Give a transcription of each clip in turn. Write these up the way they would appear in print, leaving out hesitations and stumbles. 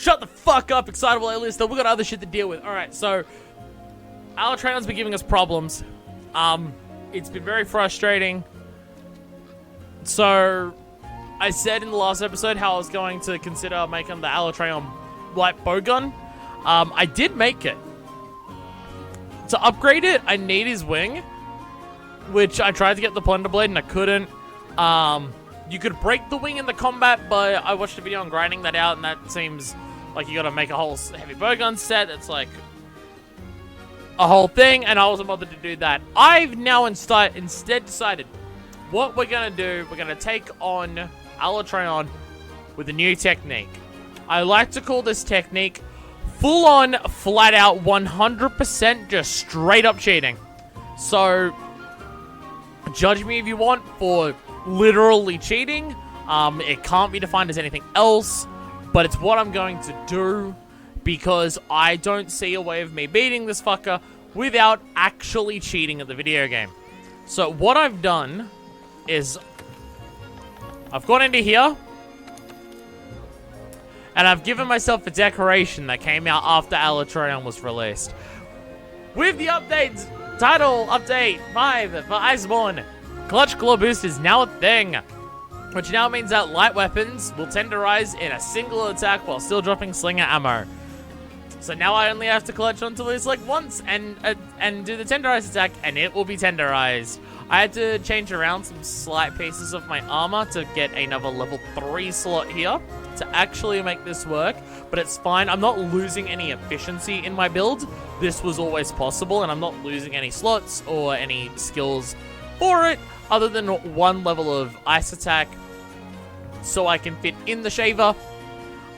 Shut the fuck up, excitable A-lister. We got other shit to deal with. Alright, so Alatreon's been giving us problems. It's been very frustrating. So I said in the last episode how I was going to consider making the Alatreon light bowgun. I did make it. To upgrade it, I need his wing, which I tried to get the Plunder Blade and I couldn't. You could break the wing in the combat, but I watched a video on grinding that out, and that seems like you gotta make a whole heavy bowgun set. It's like a whole thing, and I wasn't bothered to do that. I've now instead decided what we're gonna do. We're gonna take on Alatreon with a new technique. I like to call this technique full-on, flat-out, 100% just straight-up cheating. So judge me if you want for literally cheating. It can't be defined as anything else, but it's what I'm going to do because I don't see a way of me beating this fucker without actually cheating at the video game. So what I've done is I've gone into here and I've given myself a decoration that came out after Alatreon was released. With the updates, title update 5 for Iceborne, Clutch Claw Boost is now a thing, which now means that light weapons will tenderize in a single attack while still dropping slinger ammo. So now I only have to clutch onto this like once and do the tenderized attack, and it will be tenderized. I had to change around some slight pieces of my armor to get another level 3 slot here to actually make this work, but it's fine. I'm not losing any efficiency in my build. This was always possible, and I'm not losing any slots or any skills for it, other than one level of ice attack, so I can fit in the shaver.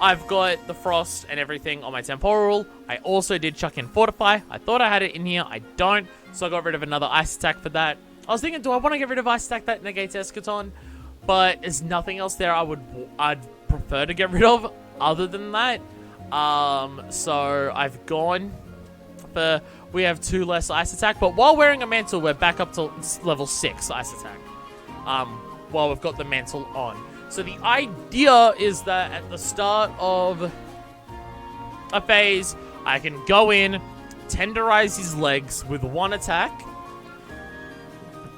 I've got the frost and everything on my temporal. I also did chuck in fortify. I thought I had it in here. I don't, so I got rid of another ice attack for that. I was thinking, do I want to get rid of ice attack that negates Eschaton? But there's nothing else there I'd prefer to get rid of other than that. So I've gone for, we have 2 less ice attack, but while wearing a mantle, we're back up to level 6 ice attack. While we've got the mantle on. So the idea is that at the start of a phase, I can go in, tenderize his legs with 1 attack.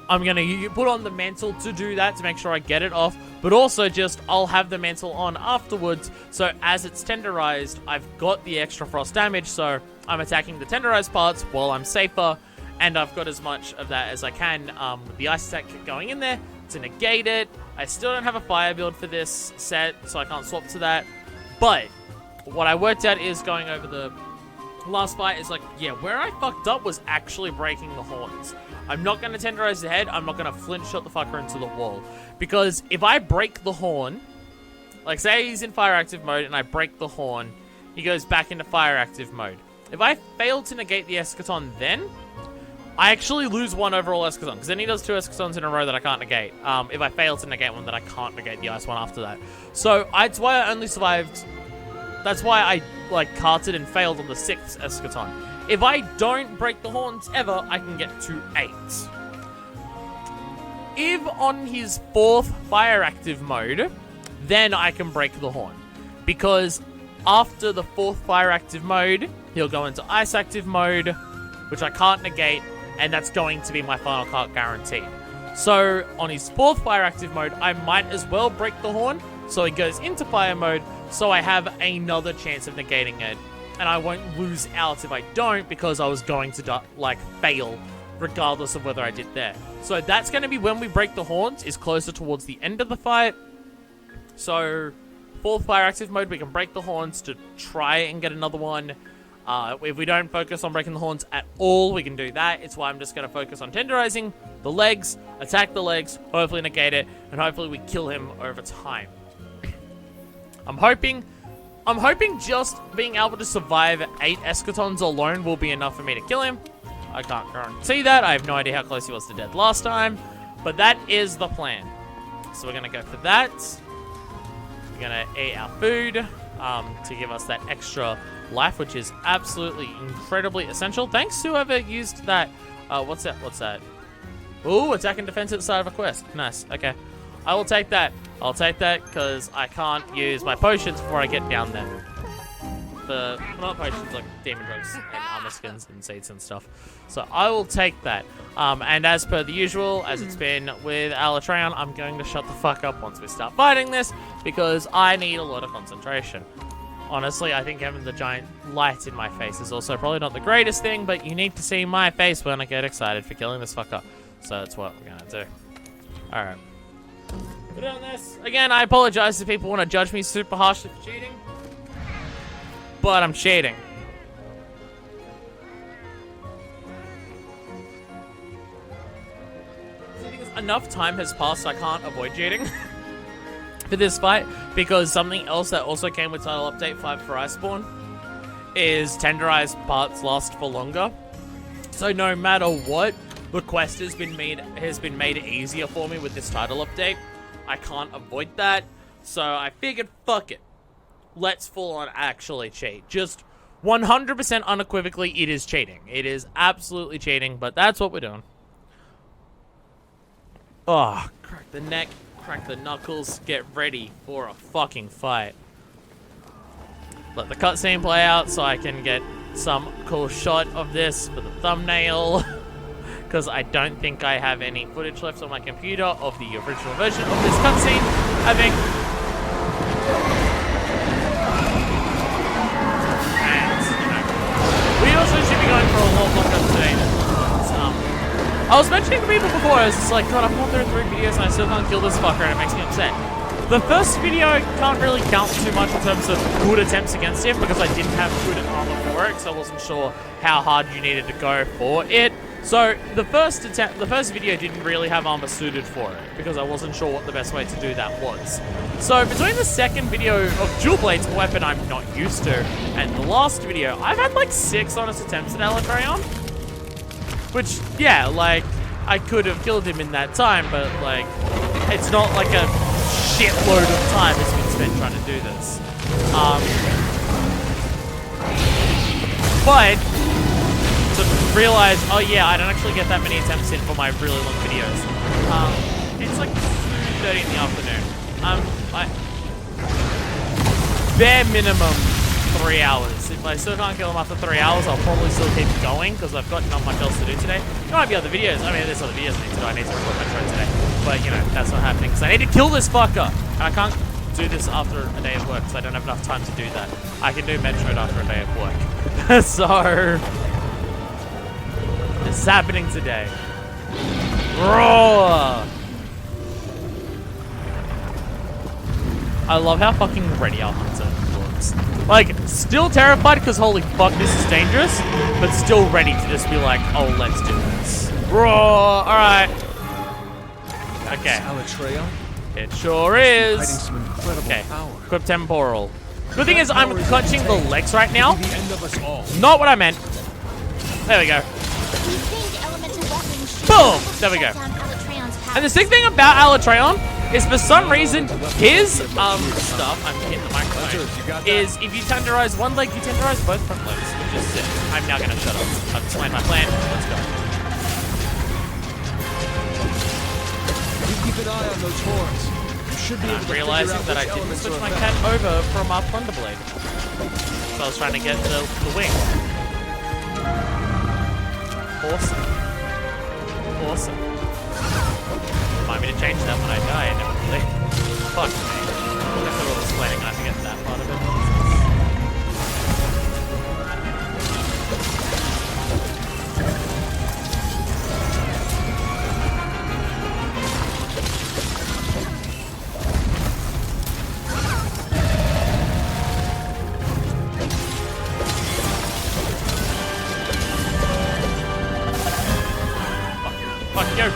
I'm going to put on the mantle to do that, to make sure I get it off. But also just, I'll have the mantle on afterwards. So as it's tenderized, I've got the extra frost damage. So I'm attacking the tenderized parts while I'm safer. And I've got as much of that as I can with the ice attack going in there to negate it. I still don't have a fire build for this set, so I can't swap to that. But what I worked out is going over the last fight is like, yeah, where I fucked up was actually breaking the horns. I'm not going to tenderize the head. I'm not going to flinch shot the fucker into the wall. Because if I break the horn, like say he's in fire active mode and I break the horn, he goes back into fire active mode. If I fail to negate the Eschaton then, I actually lose 1 overall Eschaton. Because then he does 2 Eschatons in a row that I can't negate. If I fail to negate one, then I can't negate the ice one after that. So that's why I only survived. That's why I like carted and failed on the 6th Eschaton. If I don't break the horns ever, I can get to 8. If on his 4th fire active mode, then I can break the horn. Because after the 4th fire active mode, he'll go into ice active mode, which I can't negate, and that's going to be my final card guaranteed. So on his 4th fire active mode, I might as well break the horn, so he goes into fire mode, so I have another chance of negating it. And I won't lose out if I don't, because I was going to, like, fail, regardless of whether I did there. So that's going to be when we break the horns, is closer towards the end of the fight. So, 4th fire active mode, we can break the horns to try and get another one. If we don't focus on breaking the horns at all, we can do that. It's why I'm just going to focus on tenderizing the legs, attack the legs, hopefully negate it, and hopefully we kill him over time. I'm hoping just being able to survive 8 Eschatons alone will be enough for me to kill him. I can't guarantee that. I have no idea how close he was to death last time. But that is the plan. So we're going to go for that. We're going to eat our food to give us that extra life, which is absolutely incredibly essential. Thanks to whoever used that. What's that? Ooh, attack and defense at the start of a quest. Nice. Okay. I will take that. I'll take that because I can't use my potions before I get down there. for, not potions, like demon drugs and armor skins and seeds and stuff. So I will take that. And as per the usual, as it's been with Alatreon, I'm going to shut the fuck up once we start fighting this, because I need a lot of concentration. Honestly, I think having the giant light in my face is also probably not the greatest thing, but you need to see my face when I get excited for killing this fucker. So that's what we're gonna do. Alright. Put on this. Again, I apologize if people want to judge me super harshly for cheating. But I'm cheating. Enough time has passed, I can't avoid cheating for this fight, because something else that also came with title update 5 for Iceborne is tenderized parts last for longer. So no matter what, the quest has been made easier for me with this title update. I can't avoid that, so I figured, fuck it. Let's full on actually cheat. Just 100% unequivocally, it is cheating. It is absolutely cheating, but that's what we're doing. Oh, crack the neck, crack the knuckles, get ready for a fucking fight. Let the cutscene play out so I can get some cool shot of this for the thumbnail. Because I don't think I have any footage left on my computer of the original version of this cutscene. And, you know, we also should be going for a lore block today. I was mentioning to people before, I was just like, God, I've gone through 3 videos and I still can't kill this fucker, and it makes me upset. The first video can't really count too much in terms of good attempts against him, because I didn't have good armor for it, so I wasn't sure how hard you needed to go for it. So the first video didn't really have armor suited for it, because I wasn't sure what the best way to do that was. So between the second video of Dual Blades, a weapon I'm not used to, and the last video, I've had like 6 honest attempts at Alatreon. Which, yeah, like, I could have killed him in that time, but like, it's not like a shitload of time has been spent trying to do this. But to realize, oh yeah, I don't actually get that many attempts in for my really long videos. It's like 2:30 in the afternoon. Bare minimum 3 hours. If I still can't kill him after 3 hours, I'll probably still keep going, because I've got not much else to do today. There might be other videos. I mean, there's other videos I need to do. I need to record Metro today. But, you know, that's not happening, because I need to kill this fucker. And I can't do this after a day of work, because I don't have enough time to do that. I can do Metro after a day of work. So, this is happening today. Roar! I love how fucking ready our hunter looks. Like, still terrified because holy fuck, this is dangerous, but still ready to just be like, oh, let's do this. Roar! Alright. Okay. Alatreon? It sure is. Hiding some incredible power. Equip temporal. Good thing is I'm clutching the legs right now. The end of us all. Not what I meant. There we go. Boom! There we go. And the sick thing about Alatreon is, for some reason, his stuff, I'm hitting the microphone, is if you tenderize one leg, you tenderize both front legs, which is sick. I'm now gonna shut up. I've explained my plan. Let's go. You keep an eye on those horns. You should be able to realizing that I didn't switch my cat over from our Thunderblade. So I was trying to get the wing. Awesome. Awesome. Remind me to change that when I die, inevitably. Fuck me. I thought I was explaining and I forget that part of it. Fuck you.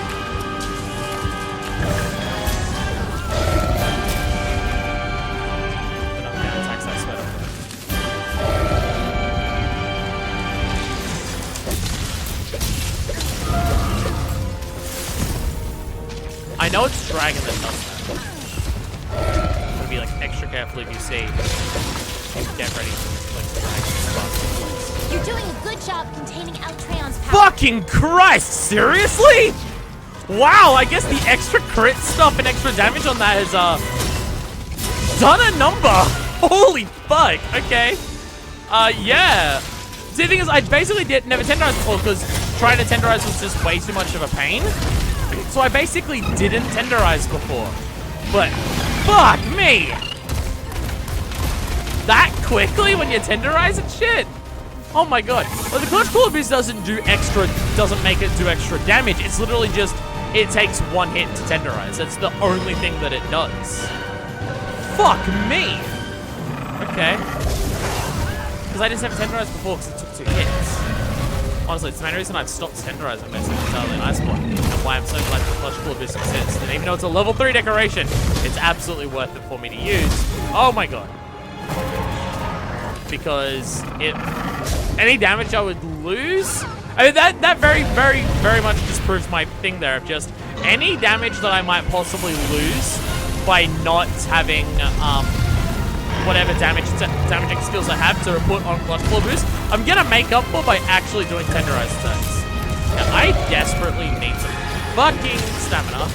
I know it's dragon that does that. Gotta be like extra careful if you see. Get ready for dragon. You're doing a good job containing Alatreon's power. Fucking Christ! Seriously? Wow, I guess the extra crit stuff and extra damage on that has done a number. Holy fuck. Okay. Yeah. See, the thing is, I basically never tenderized before because trying to tenderize was just way too much of a pain. So I basically didn't tenderize before. But, fuck me! That quickly when you tenderize and shit? Oh my god. Well, the clutch pull boost doesn't make it do extra damage. It's literally just, it takes one hit to tenderize. That's the only thing that it does. Fuck me! Okay. Because I just haven't tenderized before because it took 2 hits. Honestly, it's the main reason I've stopped tenderizing basically entirely in Iceborne. And why I'm so glad the clutch pull boost exists. And even though it's a level 3 decoration, it's absolutely worth it for me to use. Oh my god. Because any damage I would lose, I mean that very, very, very much disproves my thing there of just any damage that I might possibly lose by not having whatever damaging skills I have to put on clutch pull boost, I'm gonna make up for by actually doing tenderized attacks. Now, I desperately need some fucking stamina.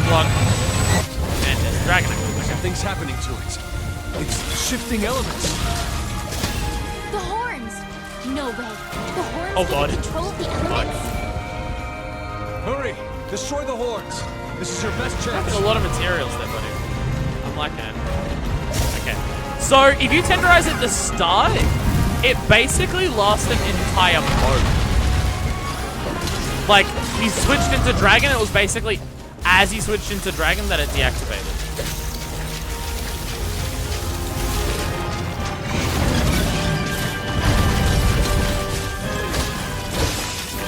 Block. And there's a dragon. Something's happening to it. It's shifting elements. The horns! No way. The horns Oh, get God. control of the elements? Hurry! Destroy the horns. This is your best chance. There's a lot of materials there, buddy. I'm liking it. Okay. So, if you tenderize at the start, it basically lasts an entire mode. Like, he switched into dragon, it was basically as he switched into dragon that it deactivated.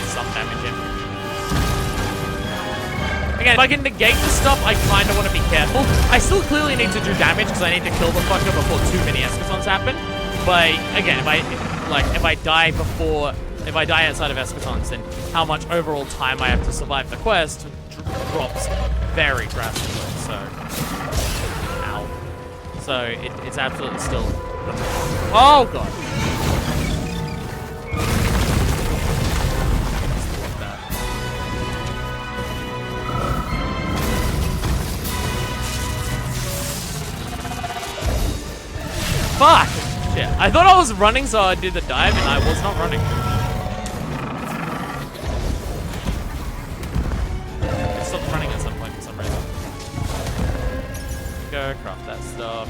Some damage in. Again, if I can negate this stuff, I kind of want to be careful. I still clearly need to do damage because I need to kill the fucker before too many escutons happen. But again, if I die outside of escutons, then how much overall time I have to survive the quest drops very drastically. So, ow. So it's absolutely still. Oh god. Fuck! Shit. I thought I was running, so I'd do the dive, and I was not running. I stopped running at some point for some reason. Go, craft that stuff.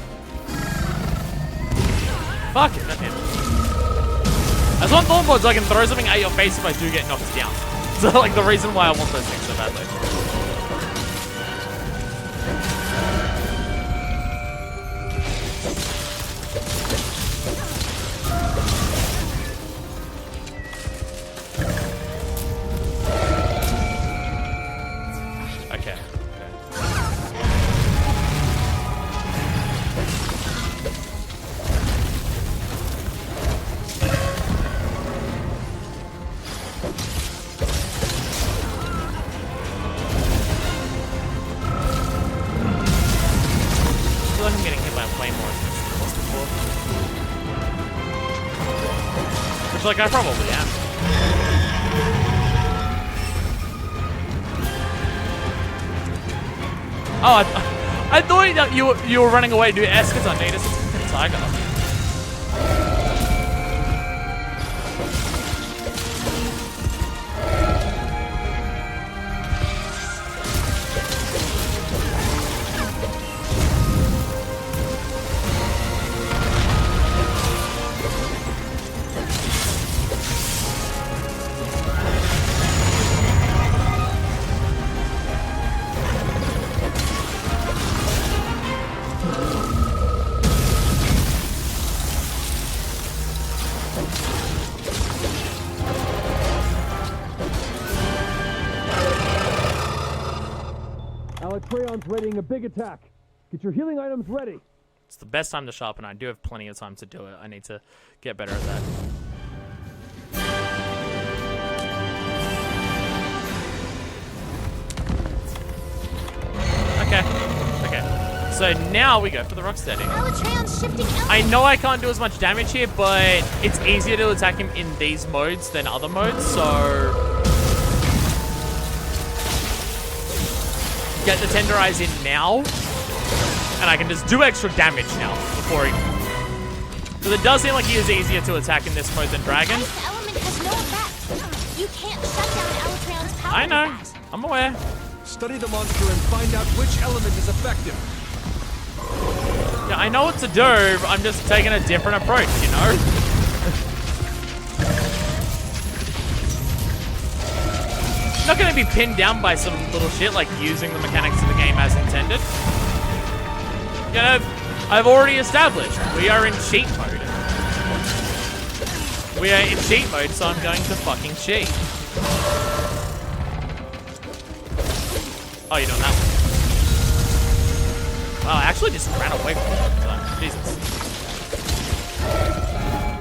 Fuck it, that hit. I just want thorn board so I can throw something at your face if I do get knocked down. So, like, the reason why I want those things so badly. Like I probably am. Oh, I thought that you were running away to do escutons. No, it's a tiger. Alatreon's readying a big attack. Get your healing items ready. It's the best time to sharpen. I do have plenty of time to do it. I need to get better at that. Okay. Okay. So now we go for the Rocksteady. Alatreon's shifting elements. I know I can't do as much damage here, but it's easier to attack him in these modes than other modes, so... get the Tenderize in now, and I can just do extra damage now before he... Because it does seem like he is easier to attack in this mode than Dragon. Ice element has no effect. You can't shut down Alatreon's power. I know. with that. I'm aware. Study the monster and find out which element is effective. Yeah, I know what to do, but I'm just taking a different approach, you know? I'm not gonna be pinned down by some little shit like using the mechanics of the game as intended. You know, I've already established we are in cheat mode. We are in cheat mode, so I'm going to fucking cheat. Oh, you're doing that one. Wow, I actually just ran away from it. So, Jesus.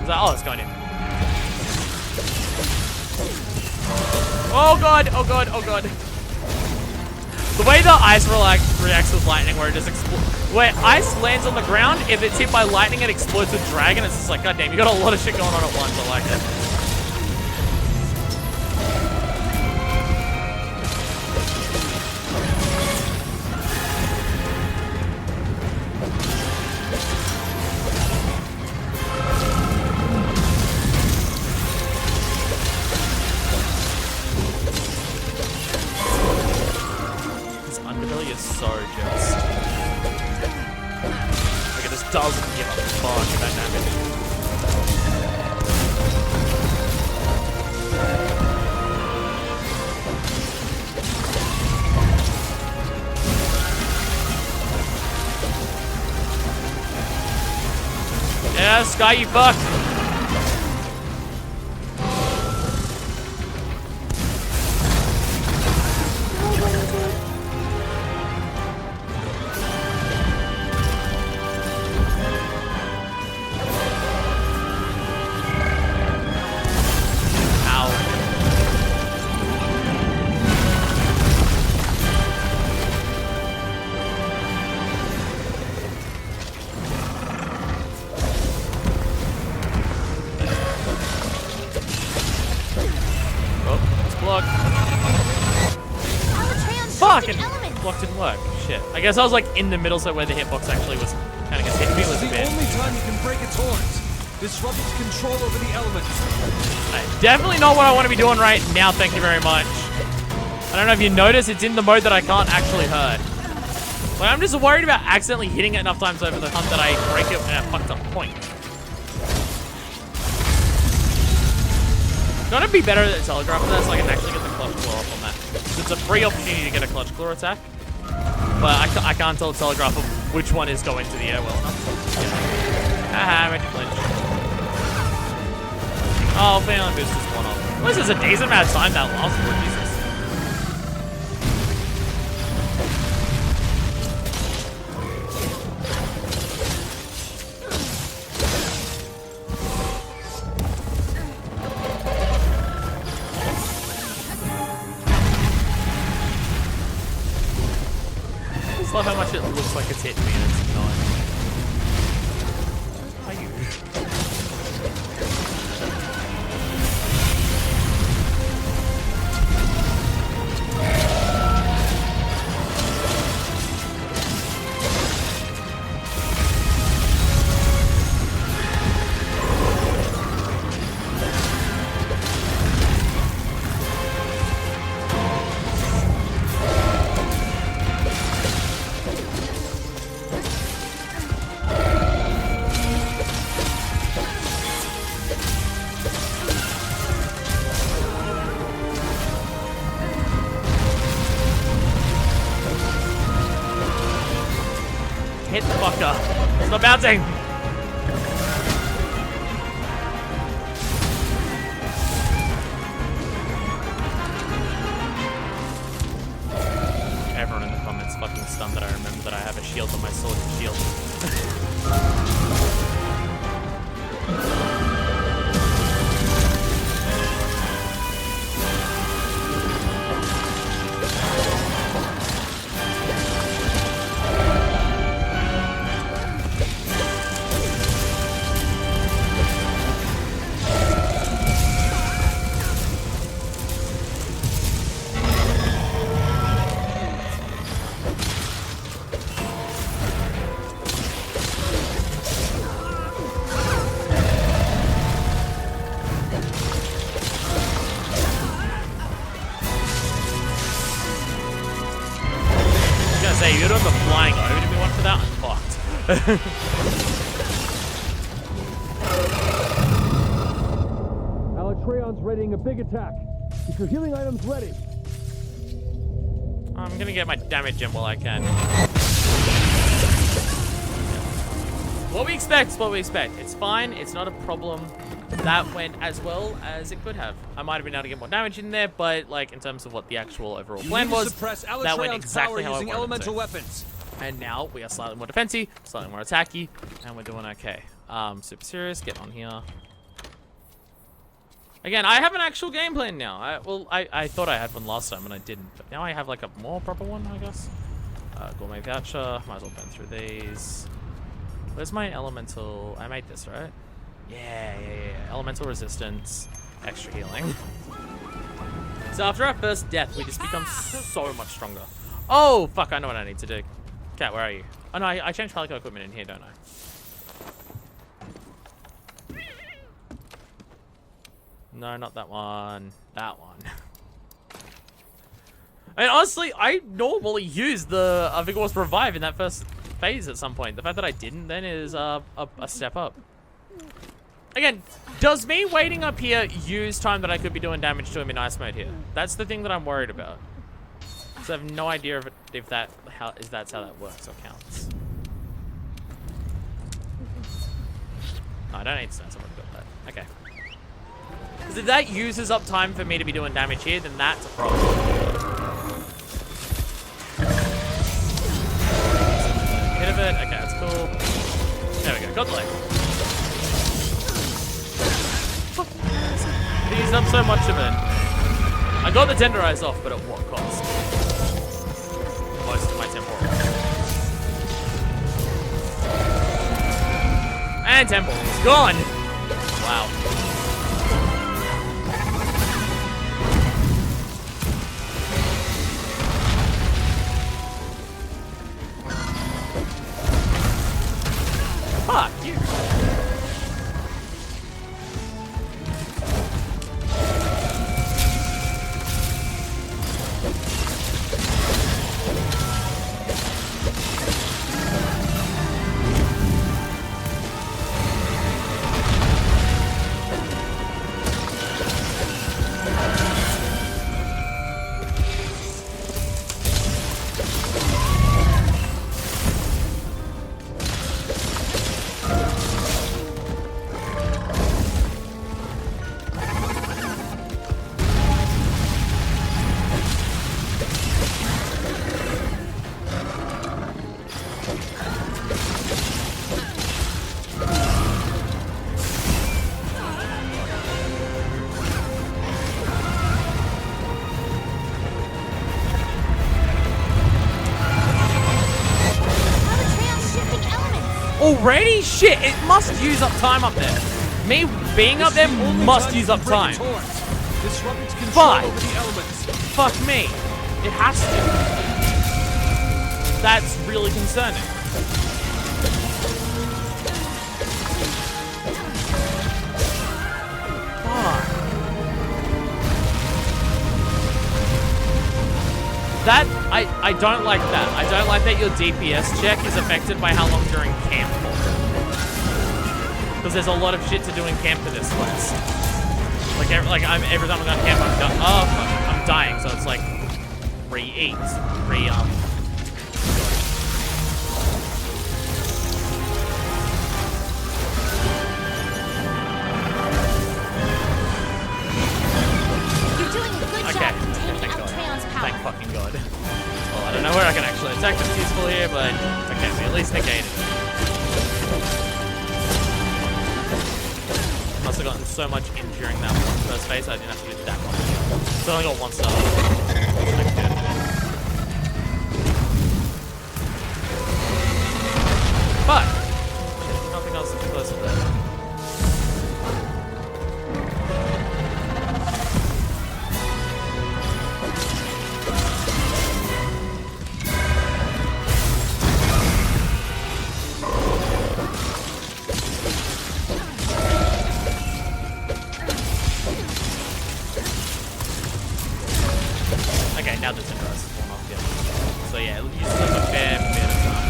Oh, it's going in. Oh god, oh god, oh god. The way the ice reacts with lightning, where it just explodes. Where ice lands on the ground, if it's hit by lightning, it explodes with dragon. It's just like, goddamn, you got a lot of shit going on at once. I like it. So just like it just doesn't give a fuck about damage. Yeah, Sky, you fucked. Block didn't work. Shit. I guess I was like in the middle, so where the hitbox actually was kind of gets hit me was a bit. This is the only time you can break its horns. Disrupt its control over the elements. Definitely not what I want to be doing right now. Thank you very much. I don't know if you notice, it's in the mode that I can't actually hurt. Like, I'm just worried about accidentally hitting it enough times over the hunt that I break it at a fucked up point. Gonna be better at the telegraph for that, so I can actually get the clutch claw off on that. It's a free opportunity to get a clutch claw attack, but I can't tell the telegraph of which one is going to the air well enough. Haha, ready to flinch. Oh, failing boost is one off. Well, this is a decent amount of time that lasts for, Jesus. I just love how much it looks like it's hitting me and it's not. Are you? Hit the fucker. Stop bouncing. Everyone in the comments fucking stunned that I remember that I have a shield on my sword and shield. say, if you're doing the flying over to me one for that, I'm fucked. Alatreon's readying a big attack. Keep your healing items ready. I'm gonna get my damage in while I can. What we expect is what we expect. It's fine. It's not a problem. That went as well as it could have. I might have been able to get more damage in there, but like in terms of what the actual overall plan was, that went exactly how I wanted elemental to. weapons. And now we are slightly more defensive, slightly more attacky, and we're doing okay. Super serious. Get on here. Again, I have an actual game plan now. I thought I had one last time and I didn't, but now I have like a more proper one, I guess. Gourmet voucher. Might as well burn through these. Where's my elemental? I made this, right? Yeah. Elemental resistance, extra healing. So after our first death, we just become so much stronger. Oh, fuck, I know what I need to do. Cat, where are you? Oh no, I changed Palico equipment in here, don't I? No, not that one. That one. And honestly, I normally use the Vigorous Revive in that first phase at some point. The fact that I didn't then is a step up. Again, does me waiting up here use time that I could be doing damage to him in ice mode here? That's the thing that I'm worried about. So I have no idea if that's how that works or counts. No, I don't need to know. Someone got that. Okay. Because if that uses up time for me to be doing damage here, then that's a problem. Hit of it. Okay, that's cool. There we go. Got the leg. It used up so much of it. I got the tenderize off, but at what cost? Most of my temporal. And temporal is gone. Wow. Fuck you. Already? Shit, it must use up time up there. Me being up there must use up time. But, fuck me. It has to. That's really concerning. Fuck. That, I don't like that. I don't like that your DPS check is affected by how long you're in camp for. Because there's a lot of shit to do in camp for this quest. Like every time I'm going to camp, I'm done. Oh, fuck, I'm dying, so it's like re-eat, You're doing a good job containing Alatreon's power. Thank fucking God. Well, I don't know where I can actually attack that's useful here, but okay, we at least negated it. Must have gotten so much in during that first phase, I didn't have to do that much. So I only got one star. But nothing else is close to that. Okay, now the Tenderize is worn off, yeah. So yeah, it uses up a fair bit of time.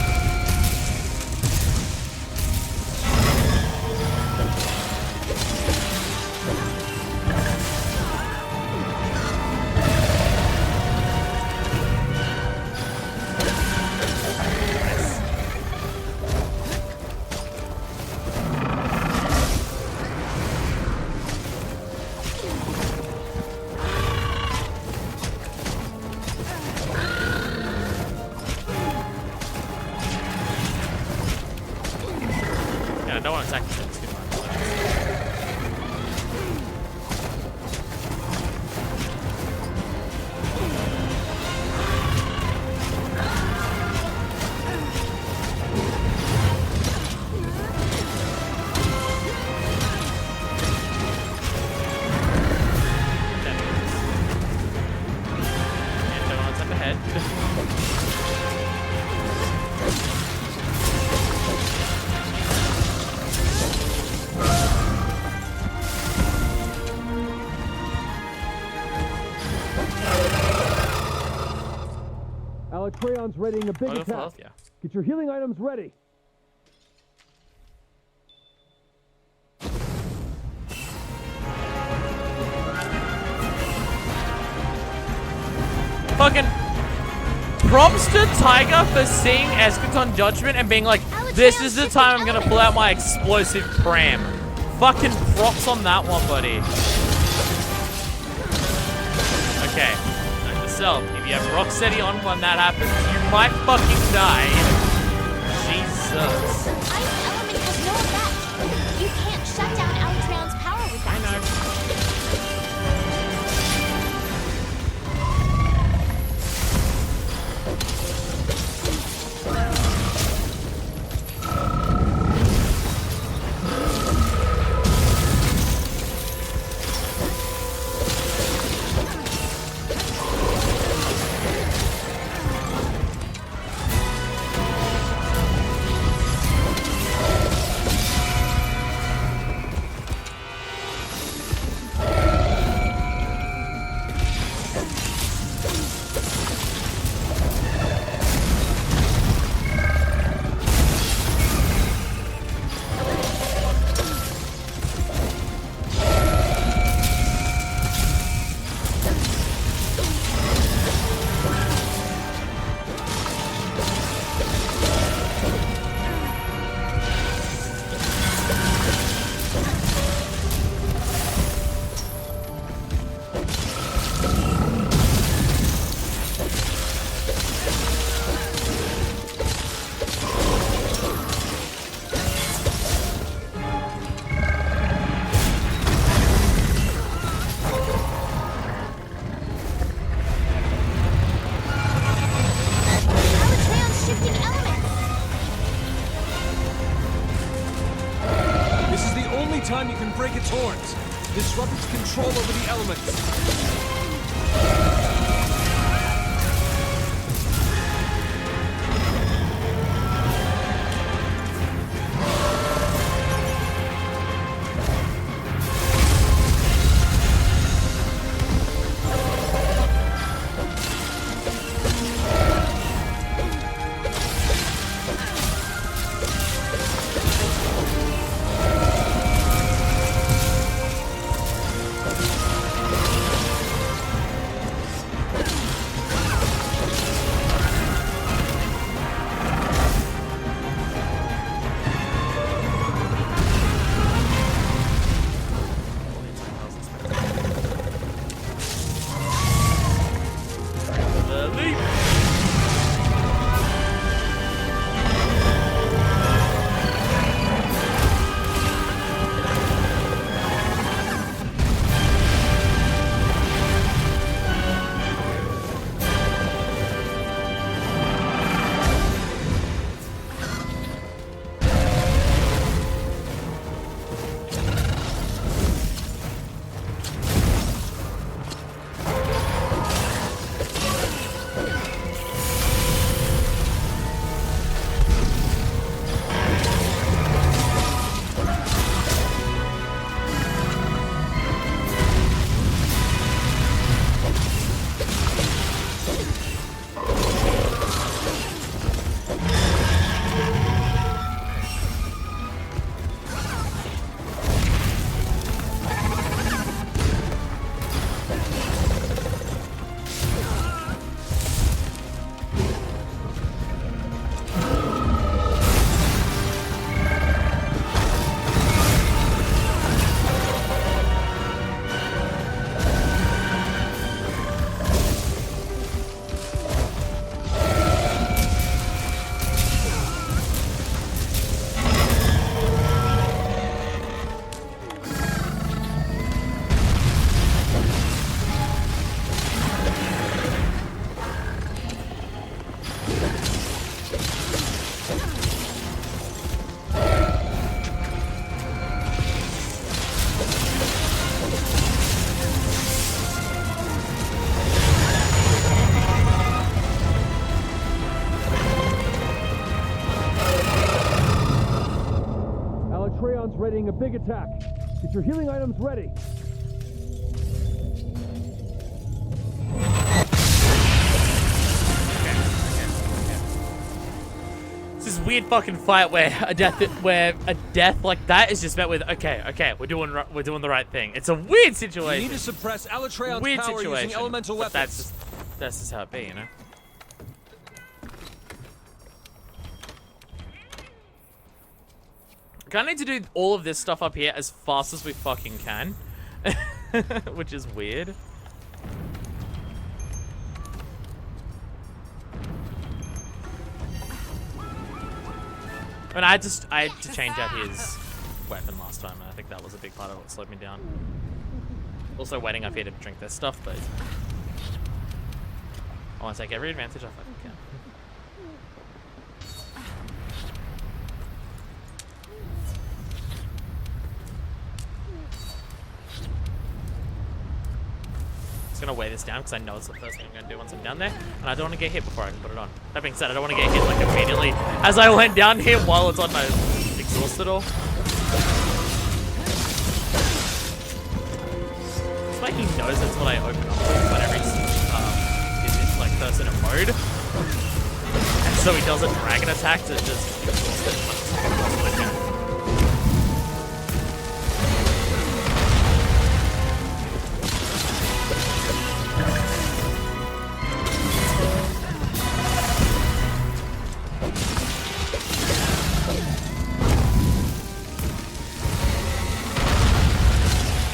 Yeah, I don't want to attack him too much. And don't want to tap ahead. Alatreon's readying a big Oh, attack. health, yeah. Get your healing items ready. Fucking props to Tiger for seeing Eschaton Judgment and being like, this is the time I'm gonna pull out my explosive pram. Fucking props on that one, buddy. Okay, note to self, if you have Rocksteady on when that happens, you might fucking die. Jesus. The ice element has no effect. You can't shut down Alatreon's power with that. I know. Alatreon's shifting elements. This is the only time you can break its horns. Disrupt its control over the elements. readying a big attack. Get your healing items ready. It's this weird fucking fight where a death like that is just met with okay, we're doing the right thing. It's a weird situation. You need to suppress Alatreon's Weird power situation. using elemental But weapons. that's just how it be, you know. We kind of need to do all of this stuff up here as fast as we fucking can, which is weird. I mean, I had to change out his weapon last time, and I think that was a big part of what slowed me down. Also waiting up here to drink this stuff, but I want to take every advantage I fucking can. Just gonna weigh this down because I know it's the first thing I'm gonna do once I'm down there, and I don't want to get hit before I can put it on. That being said, I don't want to get hit like immediately as I went down here while it's on my exhaust at all. It's like he knows that's what I open up with whenever he's in this like person in mode, and so he does a dragon attack to just exhaust it as much as I possibly can.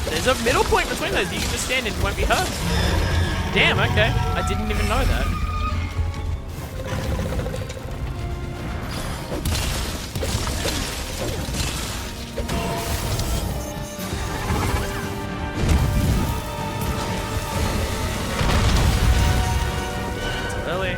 There's a middle point between those. You can just stand and you won't be hurt. Damn, okay. I didn't even know that. It's early.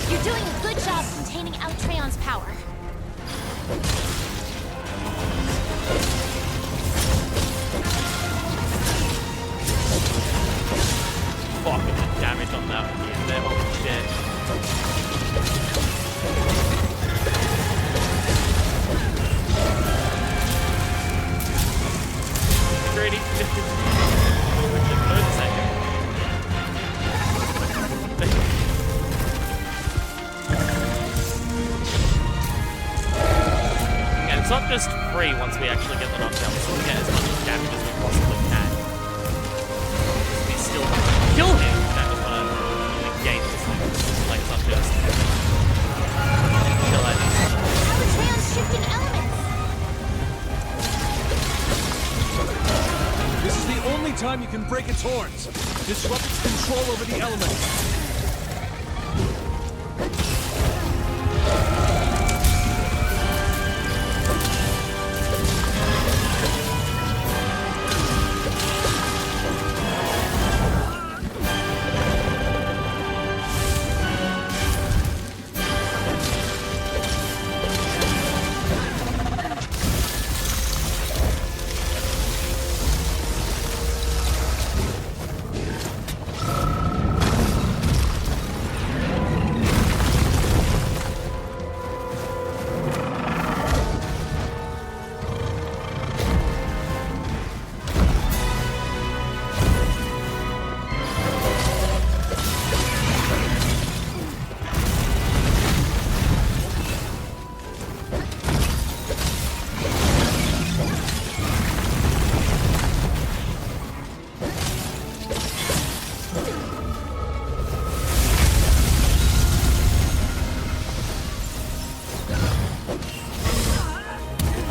You're doing a good job containing Alatreon's power. Fucking the damage on that one here. They're holy shit. Greedy. Wait a second. And it's not just free once we actually get the knockdown. We still get as much damage as we possibly can. We still kill him. That just want to negate this thing. Like it's not just kill it. Alatreon's shifting elements. This is the only time you can break its horns. Disrupt its control over the elements.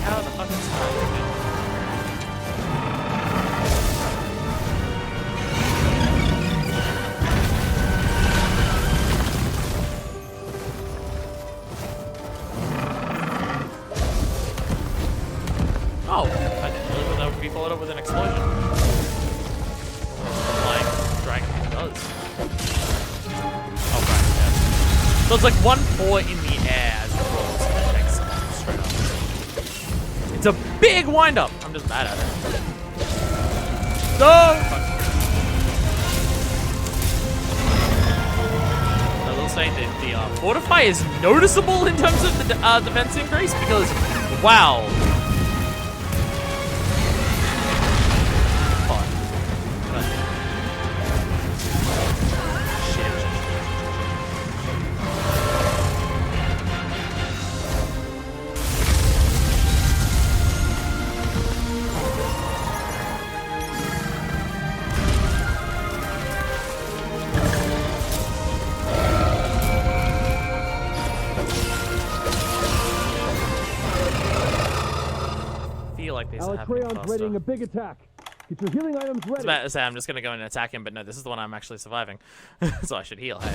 How the fuck is that? Oh, I didn't realize that would be followed up with an explosion. Like Dragon does. Oh, right. So it's like 1 paw in the air as it rolls and it takes straight up. It's a big wind-up. I'm just bad at it. No! I will say that the Fortify is noticeable in terms of the defense increase because, wow. Alatreon's readying a big attack. Get your healing items ready. I was about to say I'm just gonna go and attack him, but no, this is the one I'm actually surviving. So I should heal, hey.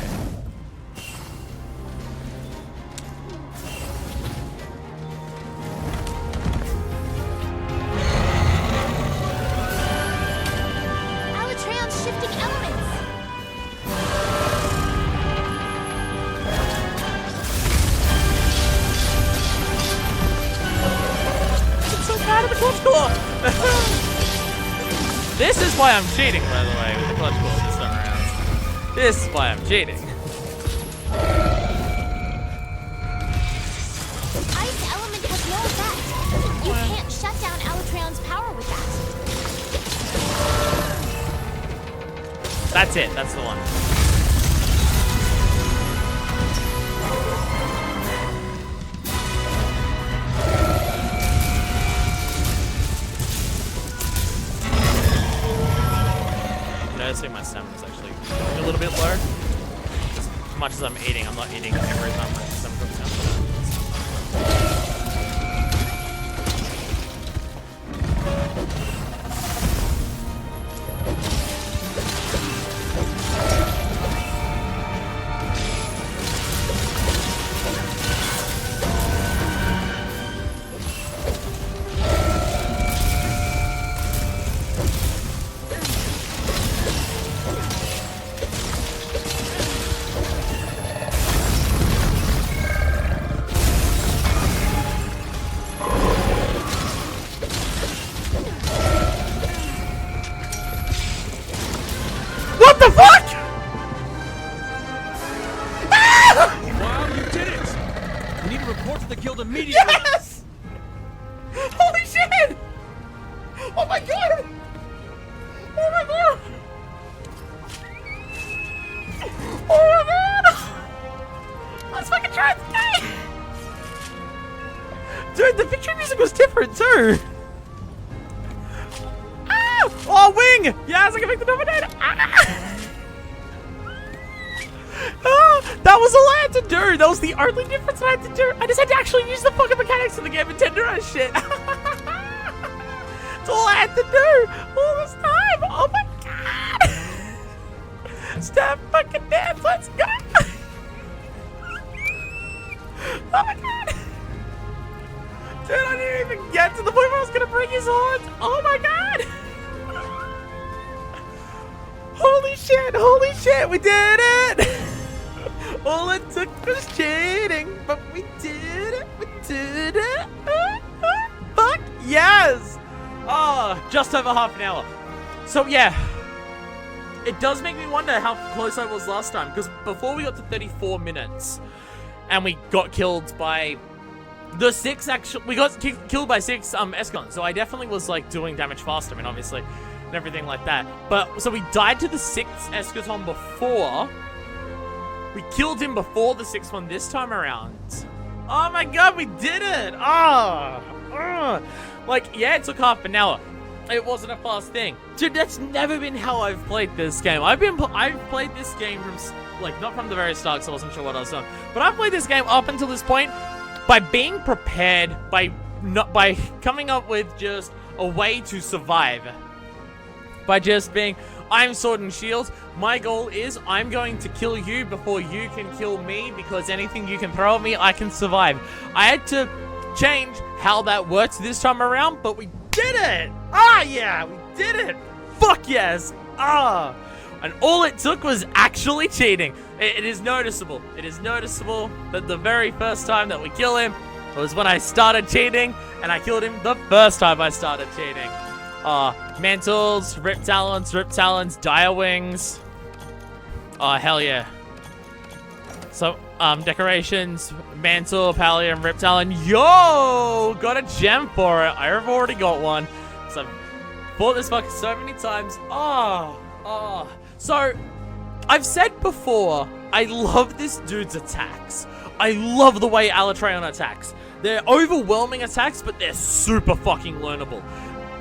Alatreon's shifting elements. Out of the clutch claw! This is why I'm cheating, by the way, with the clutch claw this time around. This is why I'm cheating. Ice element has no effect. You can't shut down Alatreon's power with that. That's it, that's the one. Noticing my stamina is actually going a little bit low. As much as I'm eating, I'm not eating every time my stamina goes down. What the fuck? Wow, you did it! We need to report to the guild immediately. Yes! Holy shit! Oh my god! Oh my god! Oh my god! Let's fucking try it today! Dude, the victory music was different too! Ah! Oh, wing! Yes, I can make the Dominator! Ah! Ah, that was all I had to do! That was the only difference I had to do! I just had to actually use the fucking mechanics of the game and tenderize shit! That's all I had to do! All this time! Oh my god! Stop fucking dance! Let's go! Oh my god! Dude, I didn't even get to the point where I was gonna break his heart! Oh my god! Holy shit, we did it! All it took was cheating, but we did it, Fuck yes! Oh, just over half an hour. So yeah, it does make me wonder how close I was last time, because before we got to 34 minutes, and we got killed by the 6 we got killed by 6 Escalon, so I definitely was like doing damage faster, I mean obviously, and everything like that. But, so we died to the 6th Eschaton before. We killed him before the 6th one this time around. Oh my god, we did it! Like, yeah, it took half an hour. It wasn't a fast thing. Dude, that's never been how I've played this game. I've played this game from, like, not from the very start, so I wasn't sure what I was doing. But I've played this game up until this point by being prepared, by coming up with just a way to survive. By just being, I'm Sword and Shield. My goal is I'm going to kill you before you can kill me, because anything you can throw at me, I can survive. I had to change how that works this time around, but we did it! Ah, yeah, we did it! Fuck yes! Ah! And all it took was actually cheating. It is noticeable. It is noticeable that the very first time that we kill him was when I started cheating, and I killed him the first time I started cheating. Mantles, Rip Talons, Dire Wings. Oh, hell yeah. So, decorations, Mantle, Pallium, Rip Talon. Yo! Got a gem for it. I've already got one. So, I've bought this fucker so many times. So, I've said before, I love this dude's attacks. I love the way Alatreon attacks. They're overwhelming attacks, but they're super fucking learnable.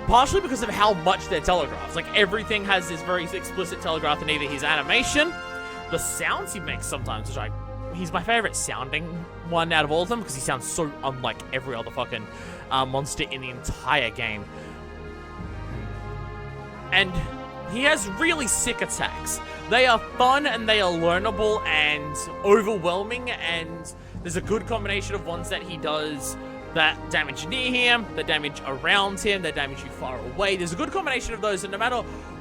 Partially because of how much they're telegraphed. Like, everything has this very explicit telegraph in either his animation, the sounds he makes sometimes, which he's my favorite sounding one out of all of them, because he sounds so unlike every other fucking monster in the entire game. And he has really sick attacks. They are fun, and they are learnable, and overwhelming, and there's a good combination of ones that he does that damage near him, that damage around him, that damage you far away. There's a good combination of those, and no matter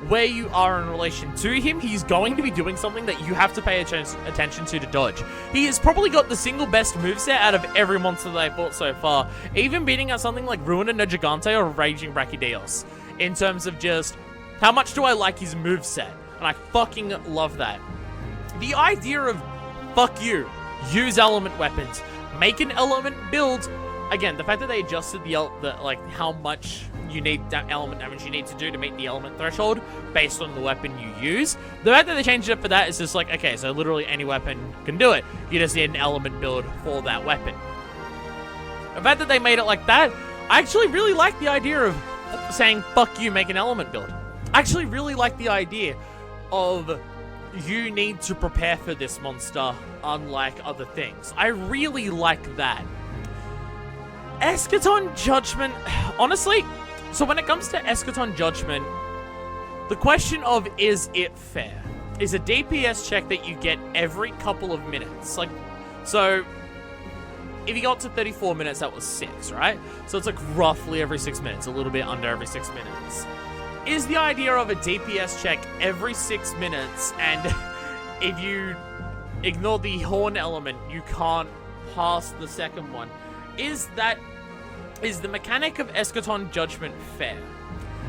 where you are in relation to him, he's going to be doing something that you have to pay attention to dodge. He has probably got the single best moveset out of every monster that I've fought so far, even beating out something like Ruiner No Gigante or Raging Brachydios, in terms of just how much do I like his moveset, and I fucking love that. The idea of, fuck you, use element weapons, make an element build. Again, the fact that they adjusted like how much you need element damage you need to do to meet the element threshold based on the weapon you use. The fact that they changed it for that is just like, okay, so literally any weapon can do it. You just need an element build for that weapon. The fact that they made it like that, I actually really like the idea of saying, fuck you, make an element build. I actually really like the idea of you need to prepare for this monster unlike other things. I really like that. Eschaton Judgment, honestly, so when it comes to Eschaton Judgment, the question of is it fair is a DPS check that you get every couple of minutes. Like, so if you got to 34 minutes, that was 6, right? So it's like roughly every 6 minutes, a little bit under every 6 minutes. Is the idea of a DPS check every 6 minutes, and if you ignore the horn element, you can't pass the second one. Is the mechanic of Eschaton Judgment fair?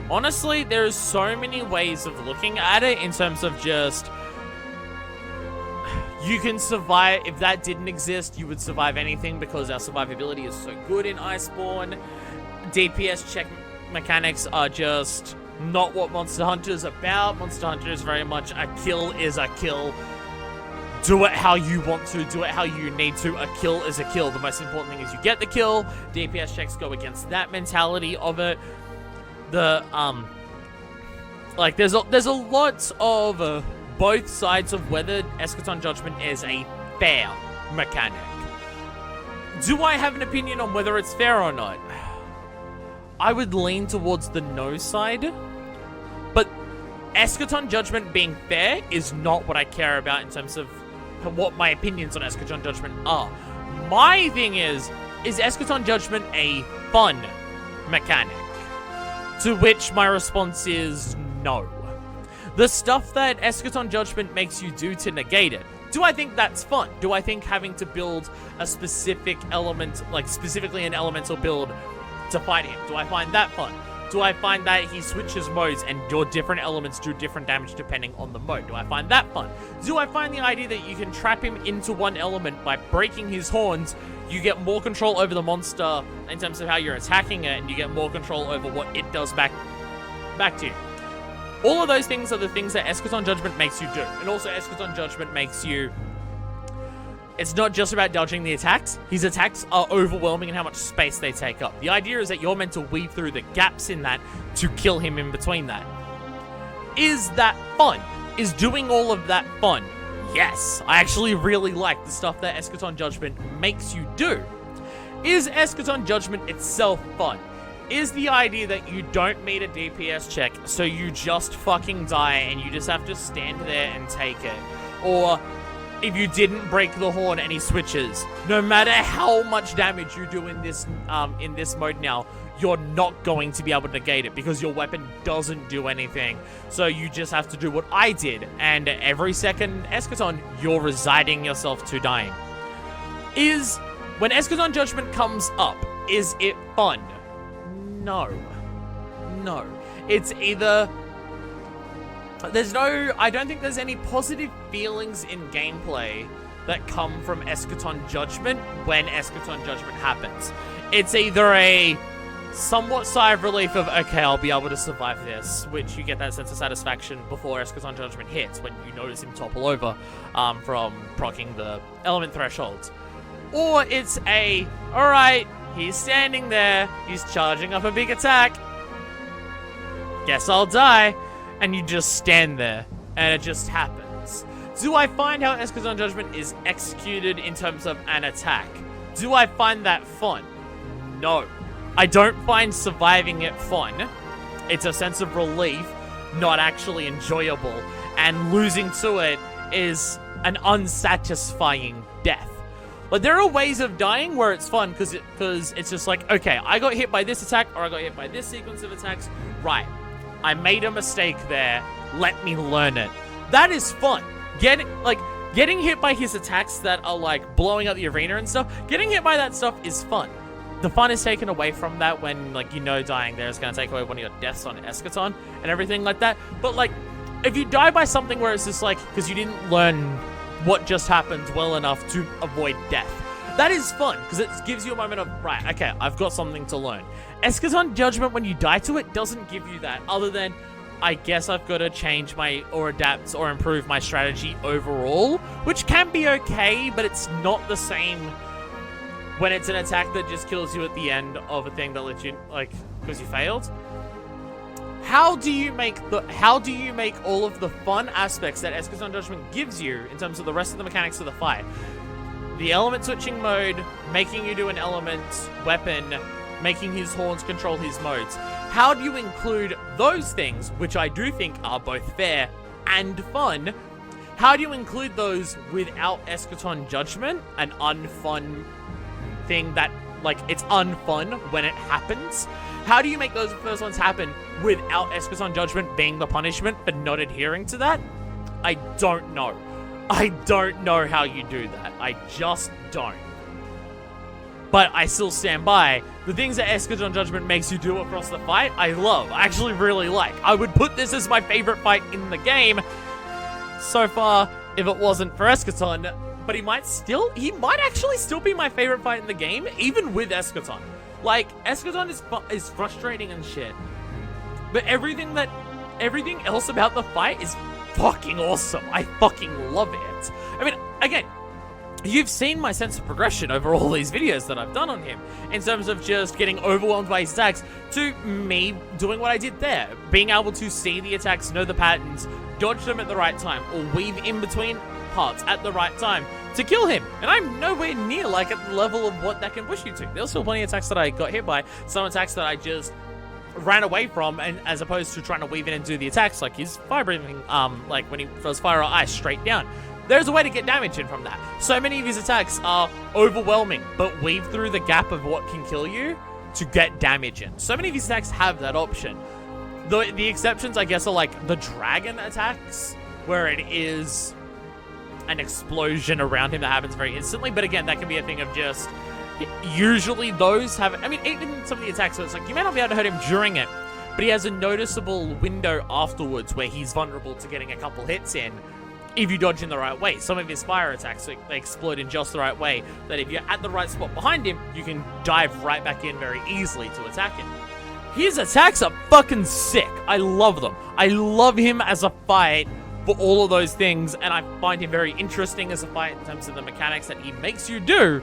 Honestly, there's so many ways of looking at it in terms of just, you can survive. If that didn't exist, you would survive anything because our survivability is so good in Iceborne. DPS check mechanics are just not what Monster Hunter is about. Monster Hunter is very much a kill is a kill. Do it how you want to, do it how you need to. A kill is a kill. The most important thing is you get the kill. DPS checks go against that mentality of it. Like, there's a lot of both sides of whether Eschaton Judgment is a fair mechanic. Do I have an opinion on whether it's fair or not? I would lean towards the no side, but Eschaton Judgment being fair is not what I care about in terms of what my opinions on Eschaton Judgment are. My thing is Eschaton Judgment a fun mechanic? To which my response is no. The stuff that Eschaton Judgment makes you do to negate it, do I think that's fun? Do I think having to build a specific element, like specifically an elemental build to fight him, do I find that fun? Do I find that he switches modes and your different elements do different damage depending on the mode? Do I find that fun? Do I find the idea that you can trap him into one element by breaking his horns, you get more control over the monster in terms of how you're attacking it, and you get more control over what it does back to you? All of those things are the things that Eschaton Judgment makes you do. And also Eschaton Judgment makes you... It's not just about dodging the attacks. His attacks are overwhelming in how much space they take up. The idea is that you're meant to weave through the gaps in that to kill him in between that. Is that fun? Is doing all of that fun? Yes. I actually really like the stuff that Eschaton Judgment makes you do. Is Eschaton Judgment itself fun? Is the idea that you don't meet a DPS check, so you just fucking die and you just have to stand there and take it? Or... if you didn't break the horn and he switches, no matter how much damage you do in this mode now, you're not going to be able to negate it because your weapon doesn't do anything. So you just have to do what I did, and every second Eschaton, you're residing yourself to dying. When Eschaton Judgment comes up, is it fun? No. No. It's either... I don't think there's any positive feelings in gameplay that come from Eschaton Judgment when Eschaton Judgment happens. It's either a somewhat sigh of relief of, okay, I'll be able to survive this, which you get that sense of satisfaction before Eschaton Judgment hits, when you notice him topple over from proccing the element thresholds. Or it's a, alright, he's standing there, he's charging up a big attack, guess I'll die, and you just stand there, and it just happens. Do I find how Eschaton Judgment is executed in terms of an attack? Do I find that fun? No. I don't find surviving it fun. It's a sense of relief, not actually enjoyable, and losing to it is an unsatisfying death. But there are ways of dying where it's fun, because it's just like, okay, I got hit by this attack, or I got hit by this sequence of attacks, right. I made a mistake there. Let me learn it. That is fun. Getting hit by his attacks that are like blowing up the arena and stuff. Getting hit by that stuff is fun. The fun is taken away from that when dying there is going to take away one of your deaths on Eschaton and everything like that. But like, if you die by something where it's just like because you didn't learn what just happened well enough to avoid death, that is fun, because it gives you a moment of, right, okay, I've got something to learn. Eschaton Judgment, when you die to it, doesn't give you that, other than, I guess I've got to change or adapt or improve my strategy overall, which can be okay, but it's not the same when it's an attack that just kills you at the end of a thing that lets you, because you failed. How do you make all of the fun aspects that Eschaton Judgment gives you in terms of the rest of the mechanics of the fight? The element switching mode, making you do an element weapon, making his horns control his modes. How do you include those things, which I do think are both fair and fun? How do you include those without Eschaton Judgment, an unfun thing that, it's unfun when it happens? How do you make those first ones happen without Eschaton Judgment being the punishment for not adhering to that? I don't know. I don't know how you do that. I just don't. But I still stand by. The things that Eschaton Judgment makes you do across the fight, I love. I actually really like. I would put this as my favorite fight in the game so far if it wasn't for Eschaton. But he might actually still be my favorite fight in the game, even with Eschaton. Eschaton is frustrating and shit. But everything else about the fight is fucking awesome. I fucking love it. I mean, again, you've seen my sense of progression over all these videos that I've done on him, in terms of just getting overwhelmed by his attacks to me doing what I did there. Being able to see the attacks, know the patterns, dodge them at the right time, or weave in between parts at the right time to kill him. And I'm nowhere near at the level of what that can push you to. There's still plenty of attacks that I got hit by, some attacks that I just ran away from, and as opposed to trying to weave in and do the attacks, like his fire breathing, when he throws fire or ice straight down. There's a way to get damage in from that. So many of his attacks are overwhelming, but weave through the gap of what can kill you to get damage in. So many of his attacks have that option. The exceptions, I guess, are the dragon attacks, where it is an explosion around him that happens very instantly. But again, that can be a thing of just... Usually those have... I mean, even some of the attacks, so it's you may not be able to hurt him during it, but he has a noticeable window afterwards where he's vulnerable to getting a couple hits in if you dodge in the right way. Some of his fire attacks, they explode in just the right way, that if you're at the right spot behind him, you can dive right back in very easily to attack him. His attacks are fucking sick. I love them. I love him as a fight for all of those things, and I find him very interesting as a fight in terms of the mechanics that he makes you do.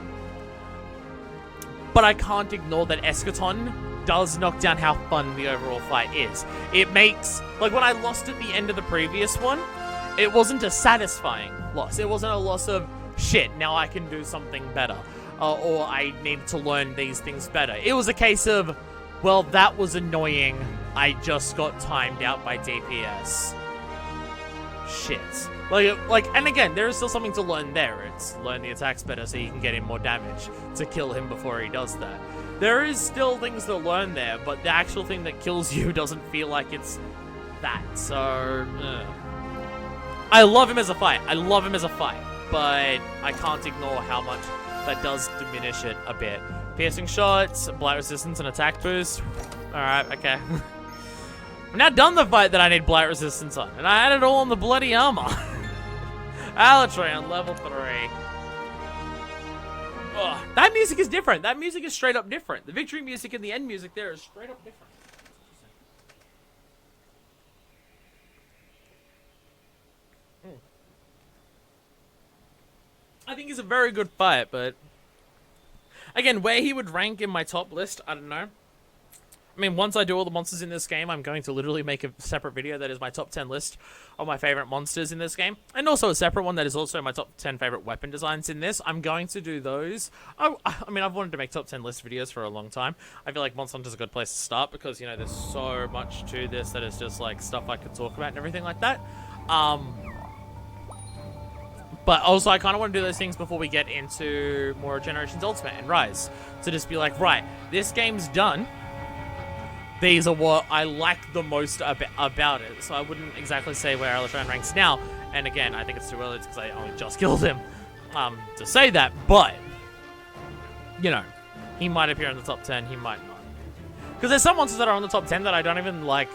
But I can't ignore that Eschaton does knock down how fun the overall fight is. It makes... when I lost at the end of the previous one, it wasn't a satisfying loss. It wasn't a loss of, shit, now I can do something better. Or I need to learn these things better. It was a case of, well, that was annoying. I just got timed out by DPS. Shit. And again, there is still something to learn there. It's learn the attacks better so you can get in more damage to kill him before he does that. there is still things to learn there, but the actual thing that kills you doesn't feel like it's that. So, I love him as a fight. I love him as a fight, but I can't ignore how much that does diminish it a bit. Piercing shots, blight resistance, and attack boost. Alright, okay. I'm now done the fight that I need blight resistance on, and I had it all on the bloody armor. Alatreon, level 3. Ugh, that music is different. That music is straight up different. The victory music and the end music there is straight up different. I think it's a very good fight, but again, where he would rank in my top list, I don't know. I mean, once I do all the monsters in this game, I'm going to literally make a separate video that is my top 10 list of my favorite monsters in this game. And also a separate one that is also my top 10 favorite weapon designs in this. I'm going to do those. I mean, I've wanted to make top 10 list videos for a long time. I feel like Monster Hunter is a good place to start because, you know, there's so much to this that is just, like, stuff I could talk about and everything like that. But also, I kind of want to do those things before we get into more Generations Ultimate and Rise. To just be like, right, this game's done. These are what I like the most about it. So I wouldn't exactly say where Alatreon ranks now. And again, I think it's too early because I only just killed him to say that. But, you know, he might appear in the top 10. He might not. Because there's some monsters that are on the top 10 that I don't even like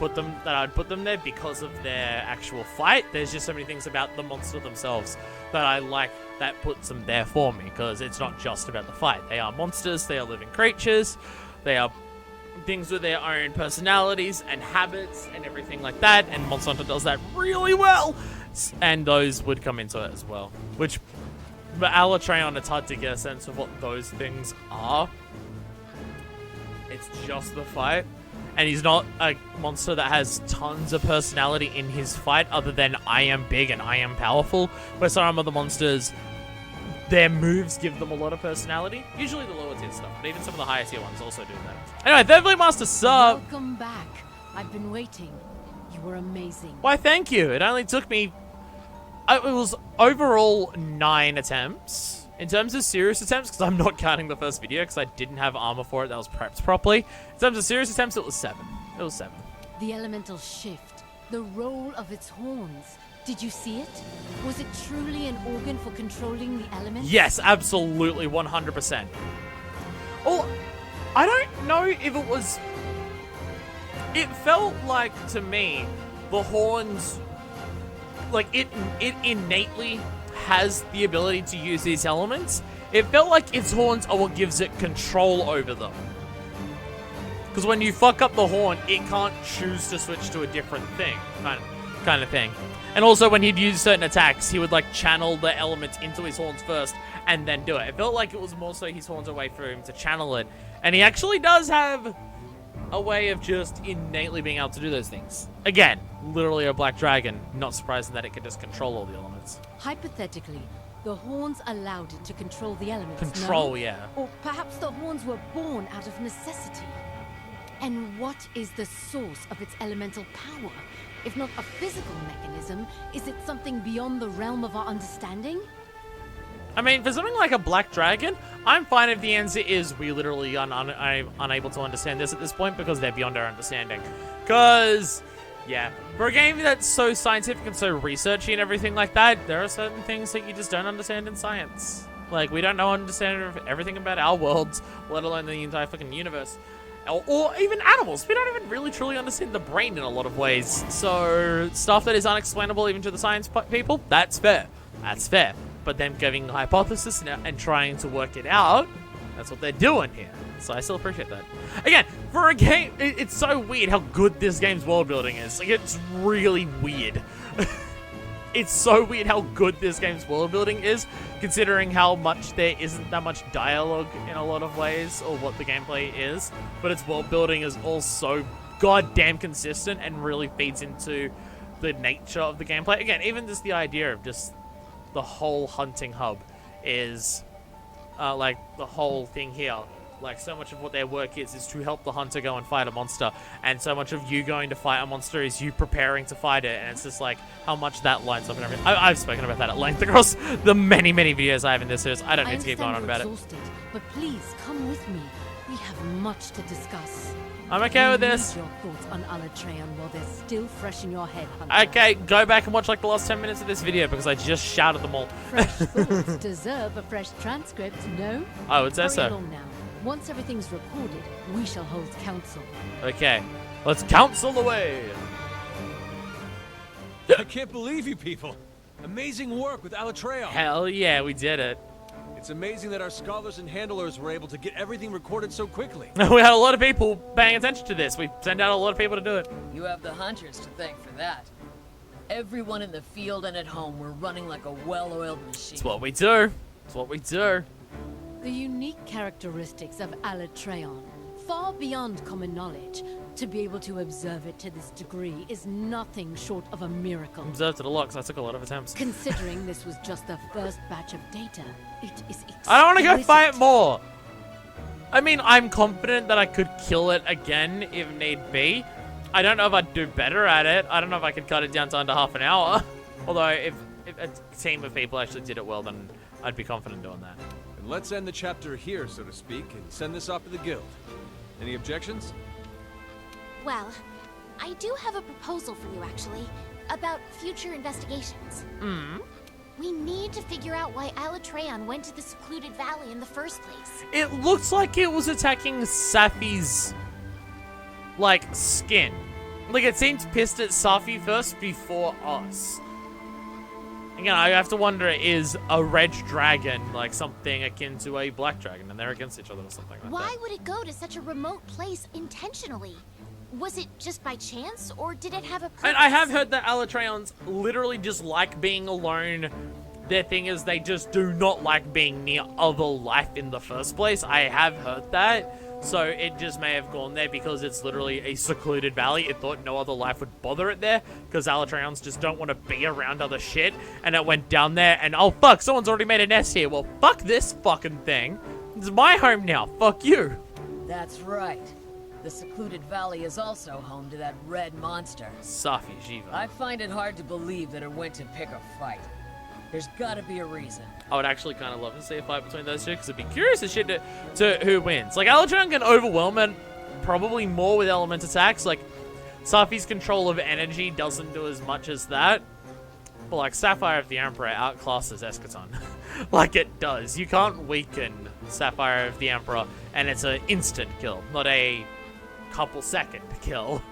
I'd put them there because of their actual fight. There's just so many things about the monster themselves that I like that puts them there for me, because it's not just about the fight. They are monsters, they are living creatures, they are things with their own personalities and habits and everything like that, and Monster Hunter does that really well, and those would come into it as well. Which, but Alatreon, it's hard to get a sense of what those things are. It's just the fight. And he's not a monster that has tons of personality in his fight other than I am big and I am powerful. Where some other monsters, their moves give them a lot of personality. Usually the lower tier stuff, but even some of the higher tier ones also do that. Anyway, Third Fleet Master sub. Welcome back. I've been waiting. You were amazing. Why, thank you. It only took me... It was overall 9 attempts. In terms of serious attempts, because I'm not counting the first video because I didn't have armor for it that was prepped properly. In terms of serious attempts, it was 7. It was 7. The elemental shift, the roll of its horns. Did you see it? Was it truly an organ for controlling the elements? Yes, absolutely, 100%. Oh, I don't know if it was... It felt like, to me, the horns... Like, it innately has the ability to use these elements. It felt like its horns are what gives it control over them. Because when you fuck up the horn, it can't choose to switch to a different thing, kind of thing. And also, when he'd use certain attacks, he would like channel the elements into his horns first and then do it. It felt like it was more so his horns are a way for him to channel it. And he actually does have a way of just innately being able to do those things. Again, literally a black dragon. Not surprising that it could just control all the elements. Hypothetically, the horns allowed it to control the elements. Control, no? yeah. Or perhaps the horns were born out of necessity. And what is the source of its elemental power? If not a physical mechanism, is it something beyond the realm of our understanding? I mean, for something like a black dragon, I'm fine if the answer is we literally are unable to understand this at this point because they're beyond our understanding. Because, yeah, for a game that's so scientific and so researchy and everything like that, there are certain things that you just don't understand in science. Like, we don't understand everything about our worlds, let alone the entire fucking universe. Or even animals. We don't even really truly understand the brain in a lot of ways. So, stuff that is unexplainable even to the science people, that's fair. That's fair. But them giving a hypothesis and trying to work it out, that's what they're doing here. So I still appreciate that. Again, for a game, it's so weird how good this game's world building is. Like, it's really weird. It's so weird how good this game's world building is, considering how much there isn't that much dialogue in a lot of ways, or what the gameplay is. But its world building is all so goddamn consistent and really feeds into the nature of the gameplay. Again, even just the idea of just the whole hunting hub is like the whole thing here. Like, so much of what their work is to help the hunter go and fight a monster, and so much of you going to fight a monster is you preparing to fight it, and it's just like how much that lines up and everything. I've spoken about that at length across the many videos I have in this series. I don't need to keep going on about it. But please come with me. We have much to discuss. I'm okay with We need this. your thoughts on Alatreon while they're still fresh in your head, Hunter. Okay, go back and watch like the last 10 minutes of this video because I just shouted them all. Fresh thoughts deserve a fresh transcript, no? I would say Hurry so. along now. Once everything's recorded, we shall hold council. Okay, let's counsel away. I can't believe you people. Amazing work with Alatreon. Hell yeah, we did it. It's amazing that our scholars and handlers were able to get everything recorded so quickly. We had a lot of people paying attention to this. We sent out a lot of people to do it. You have the hunters to thank for that. Everyone in the field and at home were running like a well-oiled machine. It's what we do. It's what we do. The unique characteristics of Alatreon, far beyond common knowledge, to be able to observe it to this degree is nothing short of a miracle. Observed it a lot because I took a lot of attempts. Considering this was just the first batch of data, it is I don't want to go exquisite. fight more. I mean, I'm confident that I could kill it again if need be. I don't know if I'd do better at it. I don't know if I could cut it down to under half an hour. Although, if a team of people actually did it well, then I'd be confident doing that. And let's end the chapter here, so to speak, and send this off to the guild. Any objections? Well, I do have a proposal for you, actually, about future investigations. We need to figure out why Alatreon went to the secluded valley in the first place. It looks like it was attacking Safi's, like, skin. Like, it seems pissed at Safi first before us. Again, I have to wonder, is a red dragon, like, something akin to a black dragon, and they're against each other or something like Why that? would it go to such a remote place intentionally? Was it just by chance, or did it have a purpose? And I have heard that Alatreons literally just like being alone. Their thing is they just do not like being near other life in the first place. I have heard that. So it just may have gone there because it's literally a secluded valley. It thought no other life would bother it there because Alatreons just don't want to be around other shit. And it went down there and, oh fuck, someone's already made a nest here. Well, fuck this fucking thing. It's my home now. Fuck you. That's right. The secluded valley is also home to that red monster. Safi Jiva. I find it hard to believe that it went to pick a fight. There's gotta be a reason. I would actually kind of love to see a fight between those two because I'd be curious as shit to who wins. Like, Alatreon can overwhelm it probably more with element attacks. Like, Safi's control of energy doesn't do as much as that. But, like, Sapphire of the Emperor outclasses Eschaton. Like it does. You can't weaken Sapphire of the Emperor, and it's an instant kill, not a couple second kill.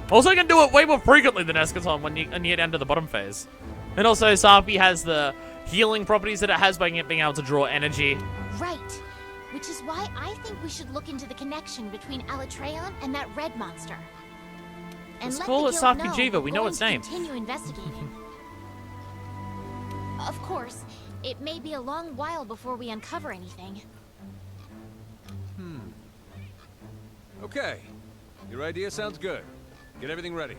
Also, you can do it way more frequently than Eschaton when you get down to the bottom phase. And also, Safi has the healing properties that it has by being able to draw energy. Right. Which is why I think we should look into the connection between Alatreon and that red monster. And Let's let call the it guild Safi know Jiva. we're We know going its to name. Continue investigating. Of course, it may be a long while before we uncover anything. Okay. Your idea sounds good. Get everything ready.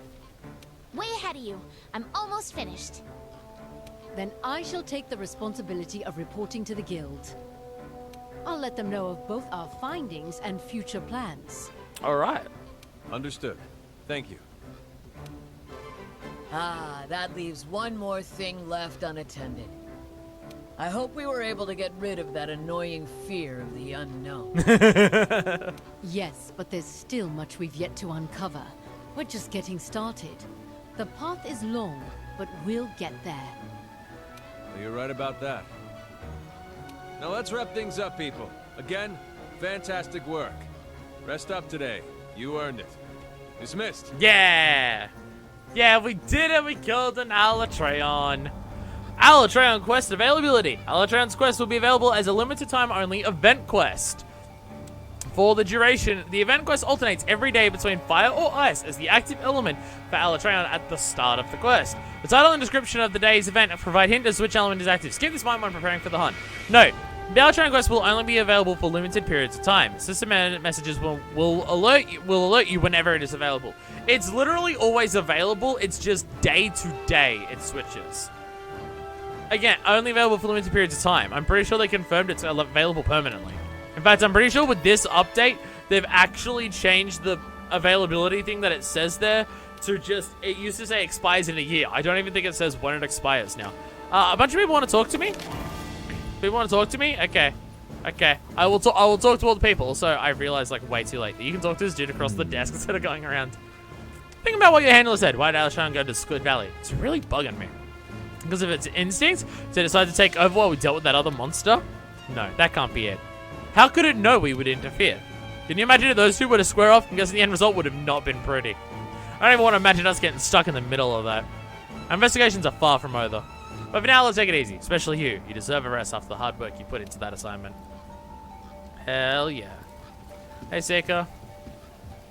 Way ahead of you. I'm almost finished. Then I shall take the responsibility of reporting to the guild. I'll let them know of both our findings and future plans. All right. Understood. Thank you. Ah, that leaves one more thing left unattended. I hope we were able to get rid of that annoying fear of the unknown. Yes, but there's still much we've yet to uncover. We're just getting started. The path is long, but we'll get there. Well, you're right about that. Now let's wrap things up, people. Again, fantastic work. Rest up today. You earned it. Dismissed. Yeah. Yeah, we did it. We killed an Alatreon. Alatreon quest availability. Alatreon's quest will be available as a limited time only event quest. For the duration, the event quest alternates every day between fire or ice as the active element for Alatreon at the start of the quest. The title and description of the day's event provide hint as to which element is active. Keep this in mind when preparing for the hunt. Note, the Alatreon quest will only be available for limited periods of time. System messages will alert you whenever it is available. It's literally always available. It's just day to day it switches. Again, only available for limited periods of time. I'm pretty sure they confirmed it's available permanently. In fact, I'm pretty sure with this update, they've actually changed the availability thing that it says there to just, it used to say expires in a year. I don't even think it says when it expires now. A bunch of people want to talk to me? People want to talk to me? Okay. Okay, I will talk to all the people. So I realized like way too late that you can talk to this dude across the desk instead of going around. Think about what your handler said. Why did Alatreon go to Secluded Valley? It's really bugging me. Because of its instinct to decide to take over while we dealt with that other monster? No, that can't be it. How could it know we would interfere? Can you imagine if those two were to square off? I'm guessing the end result would have not been pretty. I don't even want to imagine us getting stuck in the middle of that. Our investigations are far from over. But for now, let's take it easy. Especially you. You deserve a rest after the hard work you put into that assignment. Hell yeah. Hey, Seeker.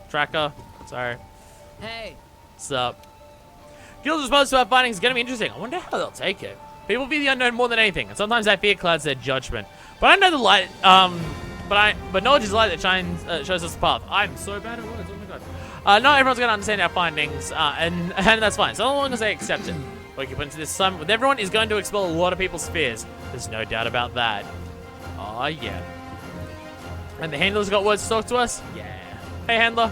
Tracker. Sorry. Hey. What's up? Guild's response to our findings is going to be interesting. I wonder how they'll take it. People fear the unknown more than anything, and sometimes that fear clouds their judgment. But I know the light, but knowledge is the light that shines, shows us the path. I'm so bad at words, oh my god. Not everyone's going to understand our findings, and that's fine, so long as they accept it. What you put into this assignment with everyone is going to expel a lot of people's fears. There's no doubt about that. Oh yeah. And the handler's got words to talk to us? Yeah. Hey handler.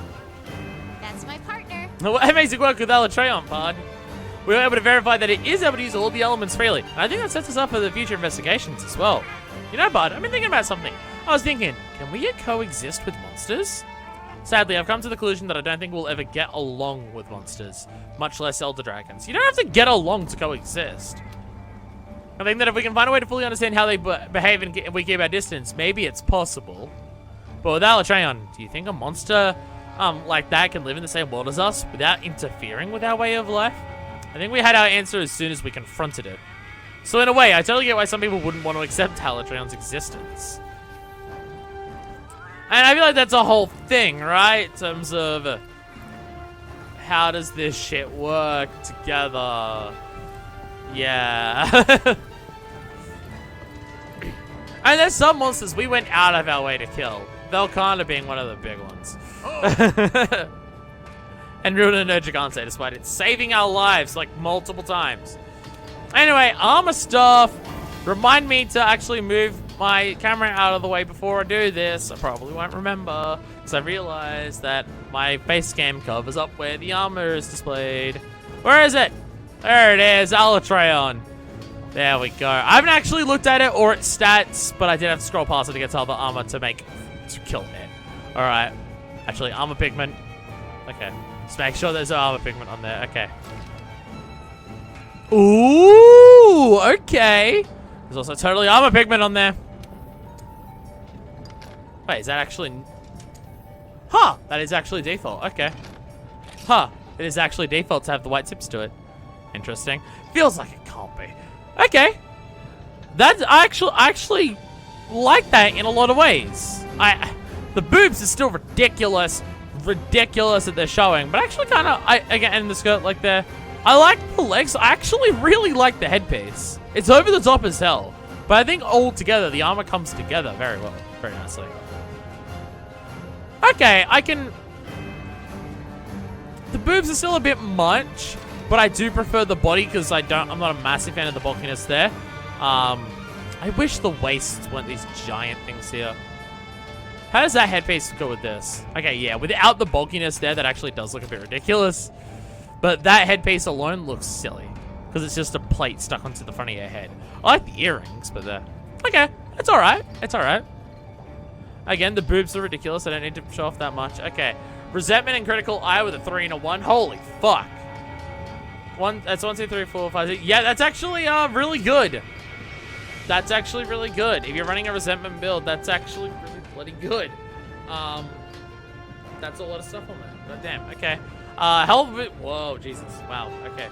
That's my partner. Amazing work with Alatreon, Pod. We were able to verify that it is able to use all the elements freely. And I think that sets us up for the future investigations as well. You know, Bud, I've been thinking about something. I was thinking, can we coexist with monsters? Sadly, I've come to the conclusion that I don't think we'll ever get along with monsters, much less Elder Dragons. You don't have to get along to coexist. I think that if we can find a way to fully understand how they behave and we keep our distance, maybe it's possible. But with Alatreon, do you think a monster like that can live in the same world as us without interfering with our way of life? I think we had our answer as soon as we confronted it. So in a way, I totally get why some people wouldn't want to accept Alatreon's existence. And I feel like that's a whole thing, right? In terms of how does this shit work together? Yeah. And there's some monsters we went out of our way to kill. Velkhana being one of the big ones. Oh. And Ruin no Gigante, despite it saving our lives like multiple times. Anyway, armor stuff. Remind me to actually move my camera out of the way before I do this. I probably won't remember, because I realized that my face cam covers up where the armor is displayed. Where is it? There it is, Alatreon. There we go. I haven't actually looked at it or its stats, but I did have to scroll past it to get to all the armor to kill it. Alright. Actually, armor pigment. Okay. Just make sure there's no armor pigment on there. Okay. Ooh, okay. There's also totally armor pigment on there. Wait, is that actually... Huh, that is actually default. Okay. Huh, it is actually default to have the white tips to it. Interesting. Feels like it can't be. Okay. That's I actually like that in a lot of ways. The boobs are still ridiculous that they're showing, but actually kind of again in the skirt like there. I like the legs. I actually really like the headpiece. It's over the top as hell, but I think all together the armor comes together very well, very nicely. Okay, I can. The boobs are still a bit much, but I do prefer the body because I'm not a massive fan of the bulkiness there. I wish the waists weren't these giant things here. How does that headpiece go with this? Okay, yeah, without the bulkiness there, that actually does look a bit ridiculous. But that headpiece alone looks silly, because it's just a plate stuck onto the front of your head. I like the earrings, but they're... Okay, it's alright. It's alright. Again, the boobs are ridiculous. I don't need to show off that much. Okay. Resentment and Critical Eye with a 3 and a 1. Holy fuck. That's 1, 2, 3, 4, 5, 6. Yeah, that's actually really good. That's actually really good. If you're running a Resentment build, that's actually really bloody good. That's a lot of stuff on there. God damn. Okay. Hell of it. Whoa, Jesus. Wow. Okay.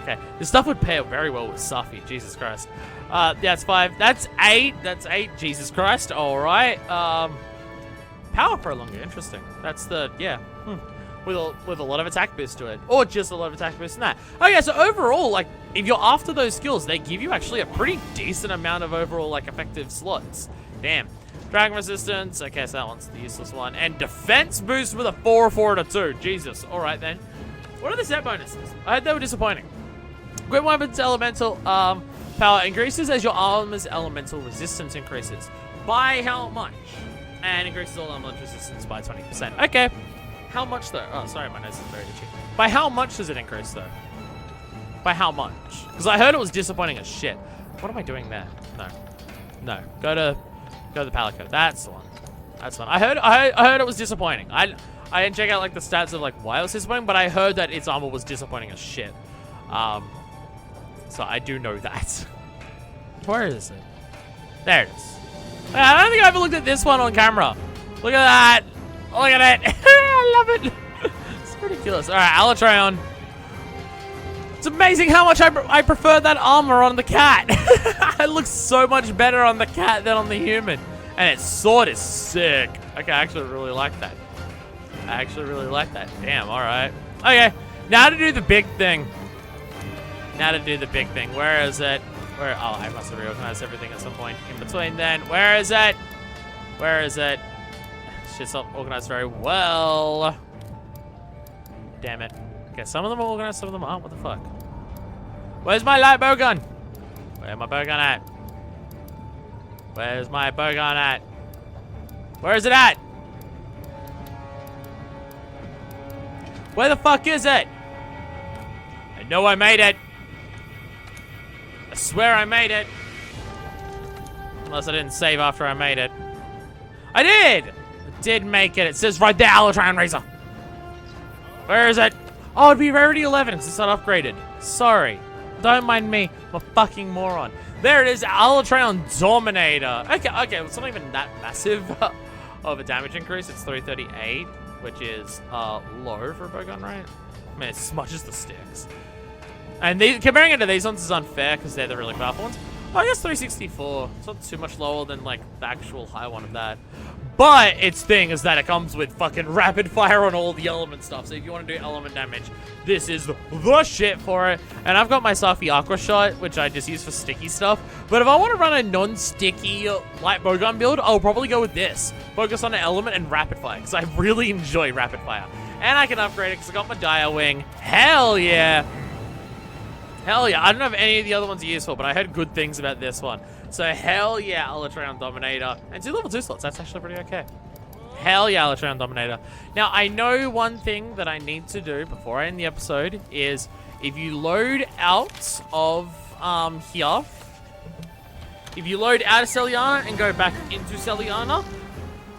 Okay. This stuff would pair very well with Safi. Jesus Christ. That's 5. That's 8. That's 8. Jesus Christ. All right. Power prolonger. Interesting. That's the, yeah. With a lot of attack boost to it. Or just a lot of attack boost in that. Okay, so overall, like, if you're after those skills, they give you actually a pretty decent amount of overall, like, effective slots. Damn. Dragon resistance. Okay, so that one's the useless one. And defense boost with a 4, 4, and a 2. Jesus. All right, then. What are the set bonuses? I heard they were disappointing. Great weapons elemental power increases as your armor's elemental resistance increases. By how much? And increases all elemental resistance by 20%. Okay. How much, though? Oh, sorry, my nose is very itchy. By how much does it increase, though? By how much? Because I heard it was disappointing as shit. What am I doing there? No. No. Go to Go to the Palico. That's the one. That's the one. I heard it was disappointing. I didn't check out like the stats of like why it was disappointing, but I heard that its armor was disappointing as shit. So I do know that. Where is it? There it is. I don't think I ever looked at this one on camera. Look at that. Look at it. I love it. It's ridiculous. All right, Alatreon. It's amazing how much I prefer that armor on the cat. It looks so much better on the cat than on the human. And its sword is sick. Okay, I actually really like that. I actually really like that. Damn, alright. Okay, now to do the big thing. Where is it? Where? Oh, I must have reorganized everything at some point in between then. Where is it? Where is it? Shit's not organized very well. Damn it. Okay, some of them are organized, some of them aren't. What the fuck? Where's my light bow gun? Where's my bow gun at? Where's my bow gun at? Where is it at? Where the fuck is it? I know I made it. I swear I made it. Unless I didn't save after I made it. I did! I did make it. It says right there, Alatreon Razor. Where is it? Oh, it'd be rarity 11 because it's not upgraded. Sorry. Don't mind me. I'm a fucking moron. There it is, Alatreon Dominator. Okay, well, it's not even that massive of a damage increase. It's 338, which is low for a bowgun, right? I mean, it smudges the sticks. And comparing it to these ones is unfair because they're the really powerful ones. Oh, I guess 364. It's not too much lower than like the actual high one of that. But its thing is that it comes with fucking rapid fire on all the element stuff. So if you want to do element damage, this is the shit for it. And I've got myself the Aqua Shot, which I just use for sticky stuff. But if I want to run a non-sticky light bowgun build, I'll probably go with this. Focus on an element and rapid fire, because I really enjoy rapid fire. And I can upgrade it because I got my Dire Wing. Hell yeah! Hell yeah. I don't know if any of the other ones are useful, but I heard good things about this one. So hell yeah, Alatreon Dominator. And 2 level 2 slots, that's actually pretty okay. Hell yeah, Alatreon Dominator. Now, I know one thing that I need to do before I end the episode is if you load out of here, if you load out of Celiana and go back into Celiana,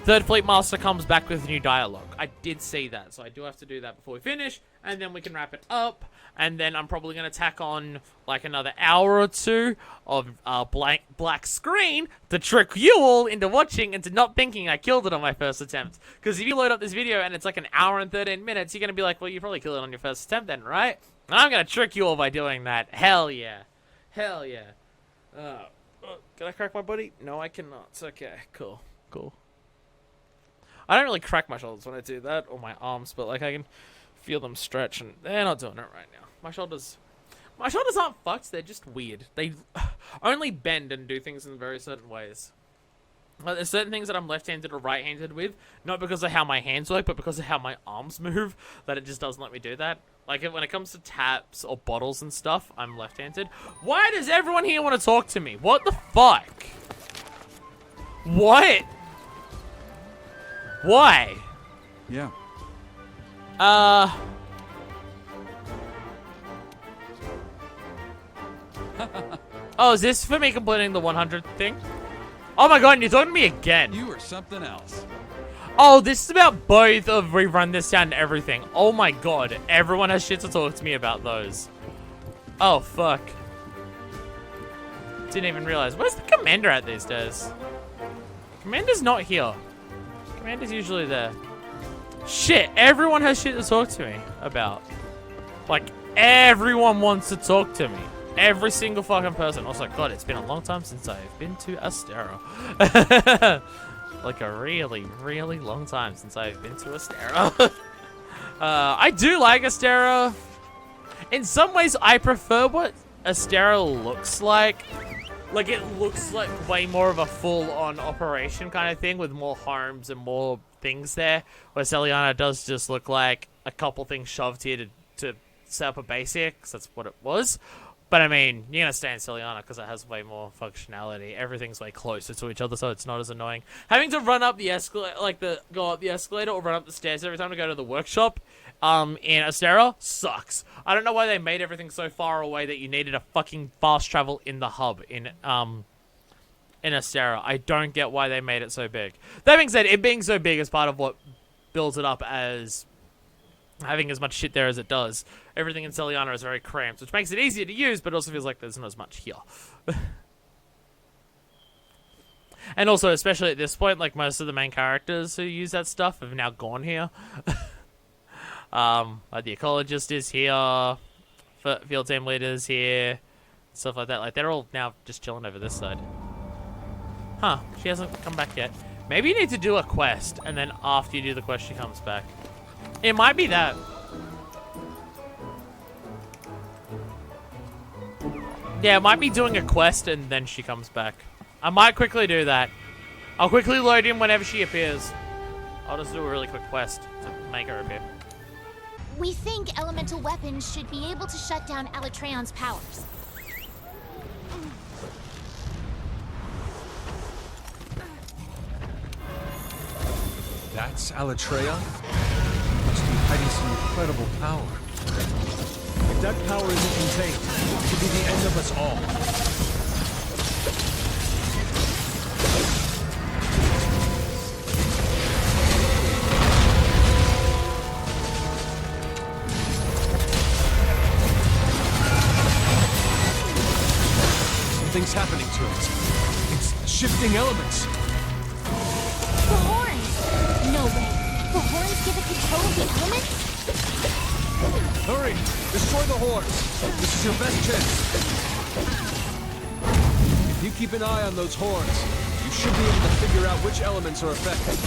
Third Fleet Master comes back with new dialogue. I did see that, so I do have to do that before we finish, and then we can wrap it up. And then I'm probably going to tack on like another hour or 2 of black screen to trick you all into watching and to not thinking I killed it on my first attempt. Because if you load up this video and it's like an hour and 13 minutes, you're going to be like, well, you probably killed it on your first attempt then, right? And I'm going to trick you all by doing that. Hell yeah. Hell yeah. Can I crack my body? No, I cannot. It's okay. Cool. I don't really crack my shoulders when I do that, or my arms, but like I can feel them stretch, and they're not doing it right now. My shoulders aren't fucked, they're just weird. They only bend and do things in very certain ways. Like, there's certain things that I'm left-handed or right-handed with, not because of how my hands work, but because of how my arms move, that it just doesn't let me do that. Like, when it comes to taps or bottles and stuff, I'm left-handed. Why does everyone here want to talk to me? What the fuck? What? Why? Yeah. Oh, is this for me completing the 100 thing? Oh my god, and you're talking to me again. You are something else. Oh, this is about both of rerun this down to everything. Oh my god, everyone has shit to talk to me about those. Oh, fuck. Didn't even realize. Where's the commander at these days? Commander's not here. Commander's usually there. Shit, everyone has shit to talk to me about. Like, everyone wants to talk to me. Every single fucking person. Also, god, it's been a long time since I've been to Astero. Like a really, really long time since I've been to Astero. I do like Astero. In some ways, I prefer what Astero looks like. Like, it looks like way more of a full-on operation kind of thing with more homes and more things there. Where Celiana does just look like a couple things shoved here to set up a basic, 'cause that's what it was. But I mean, you're gonna stay in Celiana because it has way more functionality. Everything's way closer to each other, so it's not as annoying. Having to run up the escalator, go up the escalator or run up the stairs every time to go to the workshop, in Astera, sucks. I don't know why they made everything so far away that you needed a fucking fast travel in the hub in in Astera. I don't get why they made it so big. That being said, it being so big is part of what builds it up as having as much shit there as it does. Everything in Celiana is very cramped, which makes it easier to use, but also feels like there's not as much here. And also, especially at this point, like most of the main characters who use that stuff have now gone here. Like the ecologist is here, field team leader is here, stuff like that. Like they're all now just chilling over this side. Huh? She hasn't come back yet. Maybe you need to do a quest, and then after you do the quest, she comes back. It might be that. Yeah, it might be doing a quest and then she comes back. I might quickly do that. I'll quickly load in whenever she appears. I'll just do a really quick quest to make her appear. We think elemental weapons should be able to shut down Alatreon's powers. That's Alatreon? Must be hiding some incredible power. If that power isn't contained, it could be the end of us all. Something's happening to it. It's shifting elements. The horns! No way. The horns give it control of the elements? Hurry! Destroy the horns! This is your best chance. If you keep an eye on those horns, you should be able to figure out which elements are affected.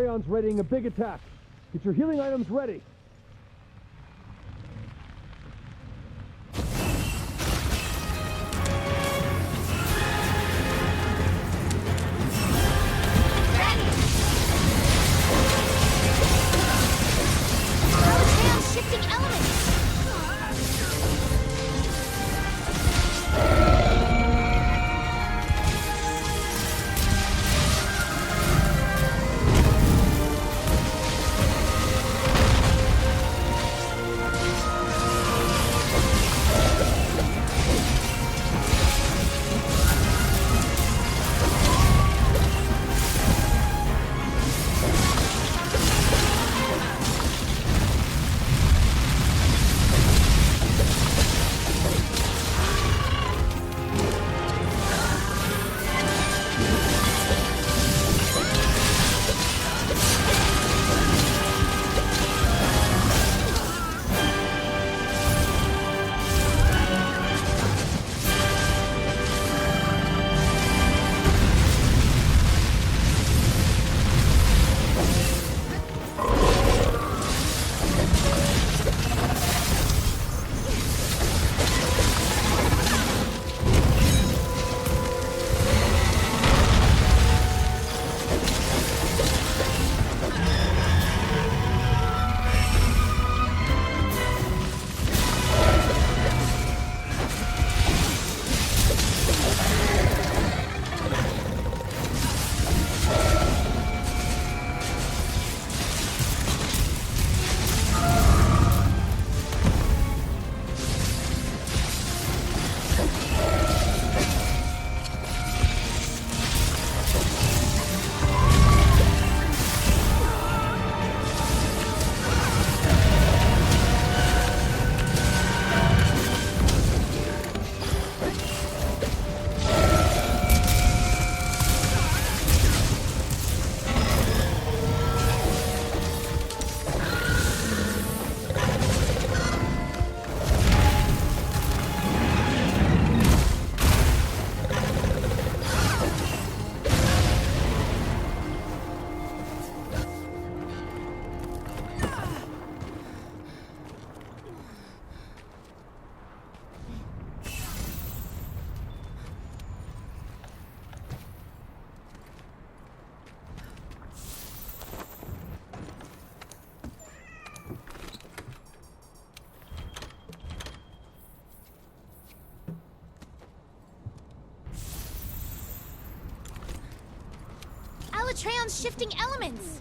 Alatreon's readying a big attack. Get your healing items ready. Alatreon's shifting elements! Alatreon's shifting elements!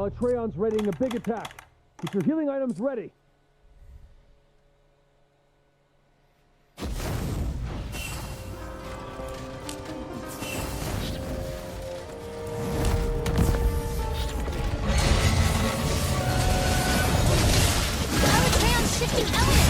Alatreon's readying a big attack. Get your healing items ready. Alatreon's shifting elements!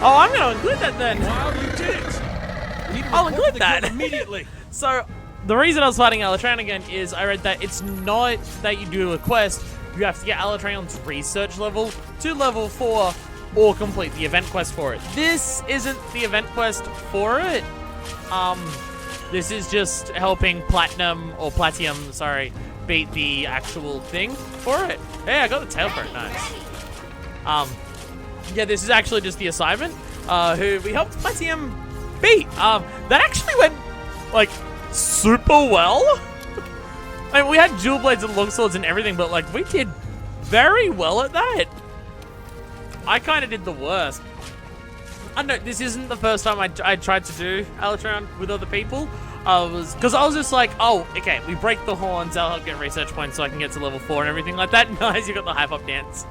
Oh, I'm gonna include that then. Wow, you did it! We need to I'll report include the that. guild immediately. So, the reason I was fighting Alatreon again is I read that it's not that you do a quest, you have to get Alatreon's research level to level 4 or complete the event quest for it. This isn't the event quest for it. This is just helping Platinum, sorry, beat the actual thing for it. Hey, I got the tail for it, nice. Yeah, this is actually just the assignment, who we helped Platinum beat. That actually went, like, super well. I mean, we had dual blades and long swords and everything, but, like, we did very well at that. I kind of did the worst. I know this isn't the first time I tried to do Alatreon with other people. Because I was just like, oh, okay, we break the horns, I'll help get research points so I can get to level 4 and everything like that. Nice, you got the hype up dance.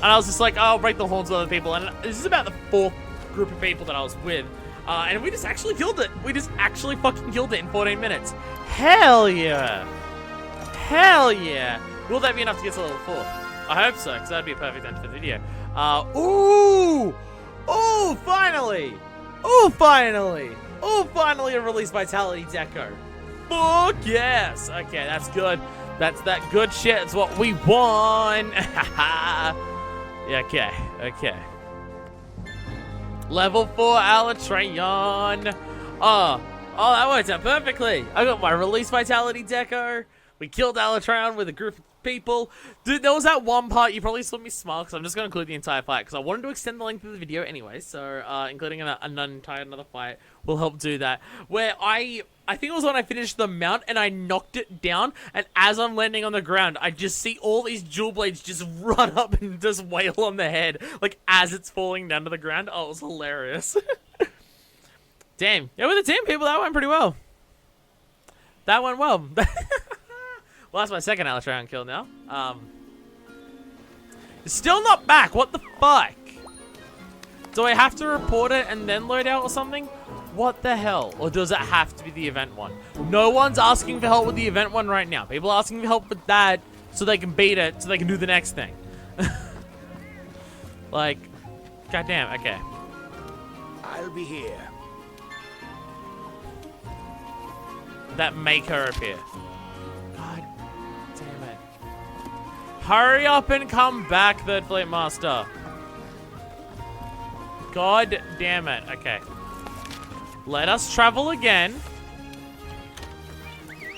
And I was just like, oh, I'll break the horns with other people. And this is about the 4th group of people that I was with. And we just actually killed it. We just actually fucking killed it in 14 minutes. Hell yeah. Hell yeah. Will that be enough to get to level 4? I hope so, because that'd be a perfect end to the video. Ooh! Ooh, finally! Ooh, finally! Ooh, finally a release Vitality Deco. Fuck yes! Okay, that's good. That's that good shit. It's what we want. Yeah, okay, okay. Level 4 Alatreon. Oh, that worked out perfectly. I got my release Vitality Deco. We killed Alatreon with a group of people. Dude, there was that one part, you probably saw me smile, because I'm just going to include the entire fight, because I wanted to extend the length of the video anyway, so including another fight will help do that. Where I think it was when I finished the mount, and I knocked it down, and as I'm landing on the ground, I just see all these dual blades just run up and just wail on the head, like, as it's falling down to the ground. Oh, it was hilarious. Damn. Yeah, with the team people, that went pretty well. That went well. Well, that's my second Alatreon kill now. It's still not back. What the fuck? Do I have to report it and then load out or something? What the hell? Or does it have to be the event one? No one's asking for help with the event one right now. People are asking for help with that so they can beat it, so they can do the next thing. Like, goddamn. Okay. I'll be here. That make her appear. God damn it. Hurry up and come back, Third Fleet Master. God damn it. Okay. Let us travel again.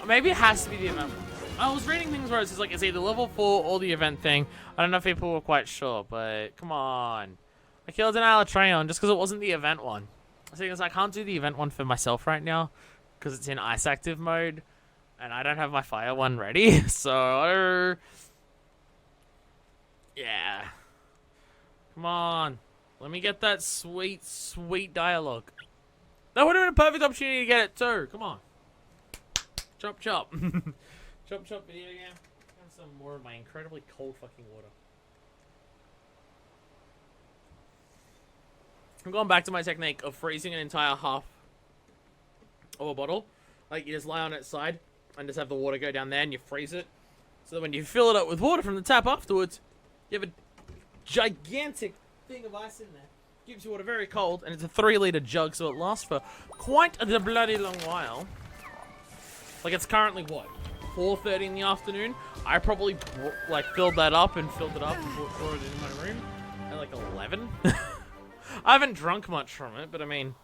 Maybe it has to be the event. I was reading things where it's like it's either level 4 or the event thing. I don't know if people were quite sure, but come on. I killed an Alatreon just because it wasn't the event one. So I can't do the event one for myself right now because it's in ice active mode and I don't have my fire one ready. So yeah. Come on. Let me get that sweet, sweet dialogue. That would have been a perfect opportunity to get it too. Come on. Chop, chop. Chop, chop, video game. Have some more of my incredibly cold fucking water. I'm going back to my technique of freezing an entire half of a bottle. Like, you just lie on its side and just have the water go down there and you freeze it. So that when you fill it up with water from the tap afterwards, you have a gigantic thing of ice in there. Keeps your water very cold, and it's a 3-liter jug, so it lasts for quite the bloody long while. Like, it's currently, what, 4:30 in the afternoon? I probably, like, filled that up and brought it in my room at, like, 11. I haven't drunk much from it, but, I mean,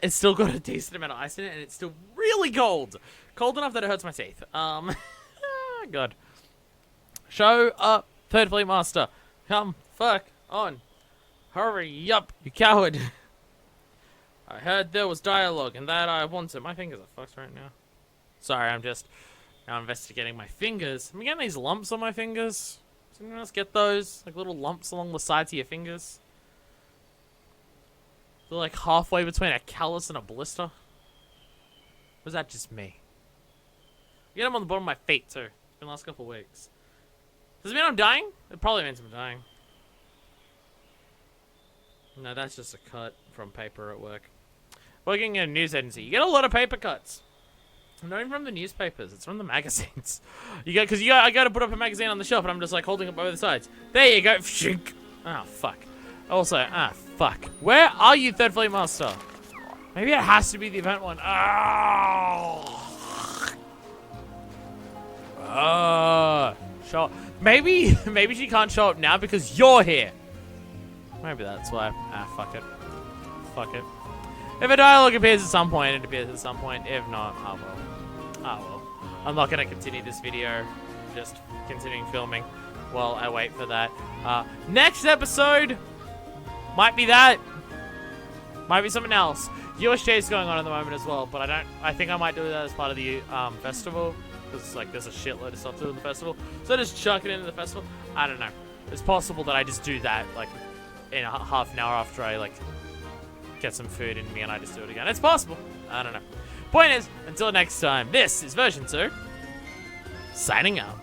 it's still got a decent amount of ice in it, and it's still really cold. Cold enough that it hurts my teeth. God. Show up, Third Fleet Master. Come, fuck on. Hurry up, you coward. I heard there was dialogue and that I wanted. My fingers are fucked right now. Sorry, I'm just now investigating my fingers. I'm getting these lumps on my fingers. Does anyone else get those? Like little lumps along the sides of your fingers? They're like halfway between a callus and a blister. Or is that just me? I get them on the bottom of my feet too. It's been the last couple of weeks. Does it mean I'm dying? It probably means I'm dying. No, that's just a cut from paper at work. Working in a news agency, you get a lot of paper cuts. Not even from the newspapers, it's from the magazines. I gotta put up a magazine on the shelf and I'm just like holding it by both sides. There you go. Oh, fuck. Also, fuck. Where are you, Third Fleet Master? Maybe it has to be the event one. Show up. Maybe she can't show up now because you're here. Maybe that's why. Fuck it. Fuck it. If a dialogue appears at some point, it appears at some point. If not, I will. I'm not going to continue this video. Just continuing filming while I wait for that. Next episode might be that. Might be something else. USJ is going on at the moment as well, but I think I might do that as part of the festival. Because like there's a shitload of stuff to do in the festival. So just chuck it into the festival. I don't know. It's possible that I just do that like in half an hour after I like get some food in me and I just do it again. It's possible. I don't know. Point is, until next time, this is version 2. Signing out.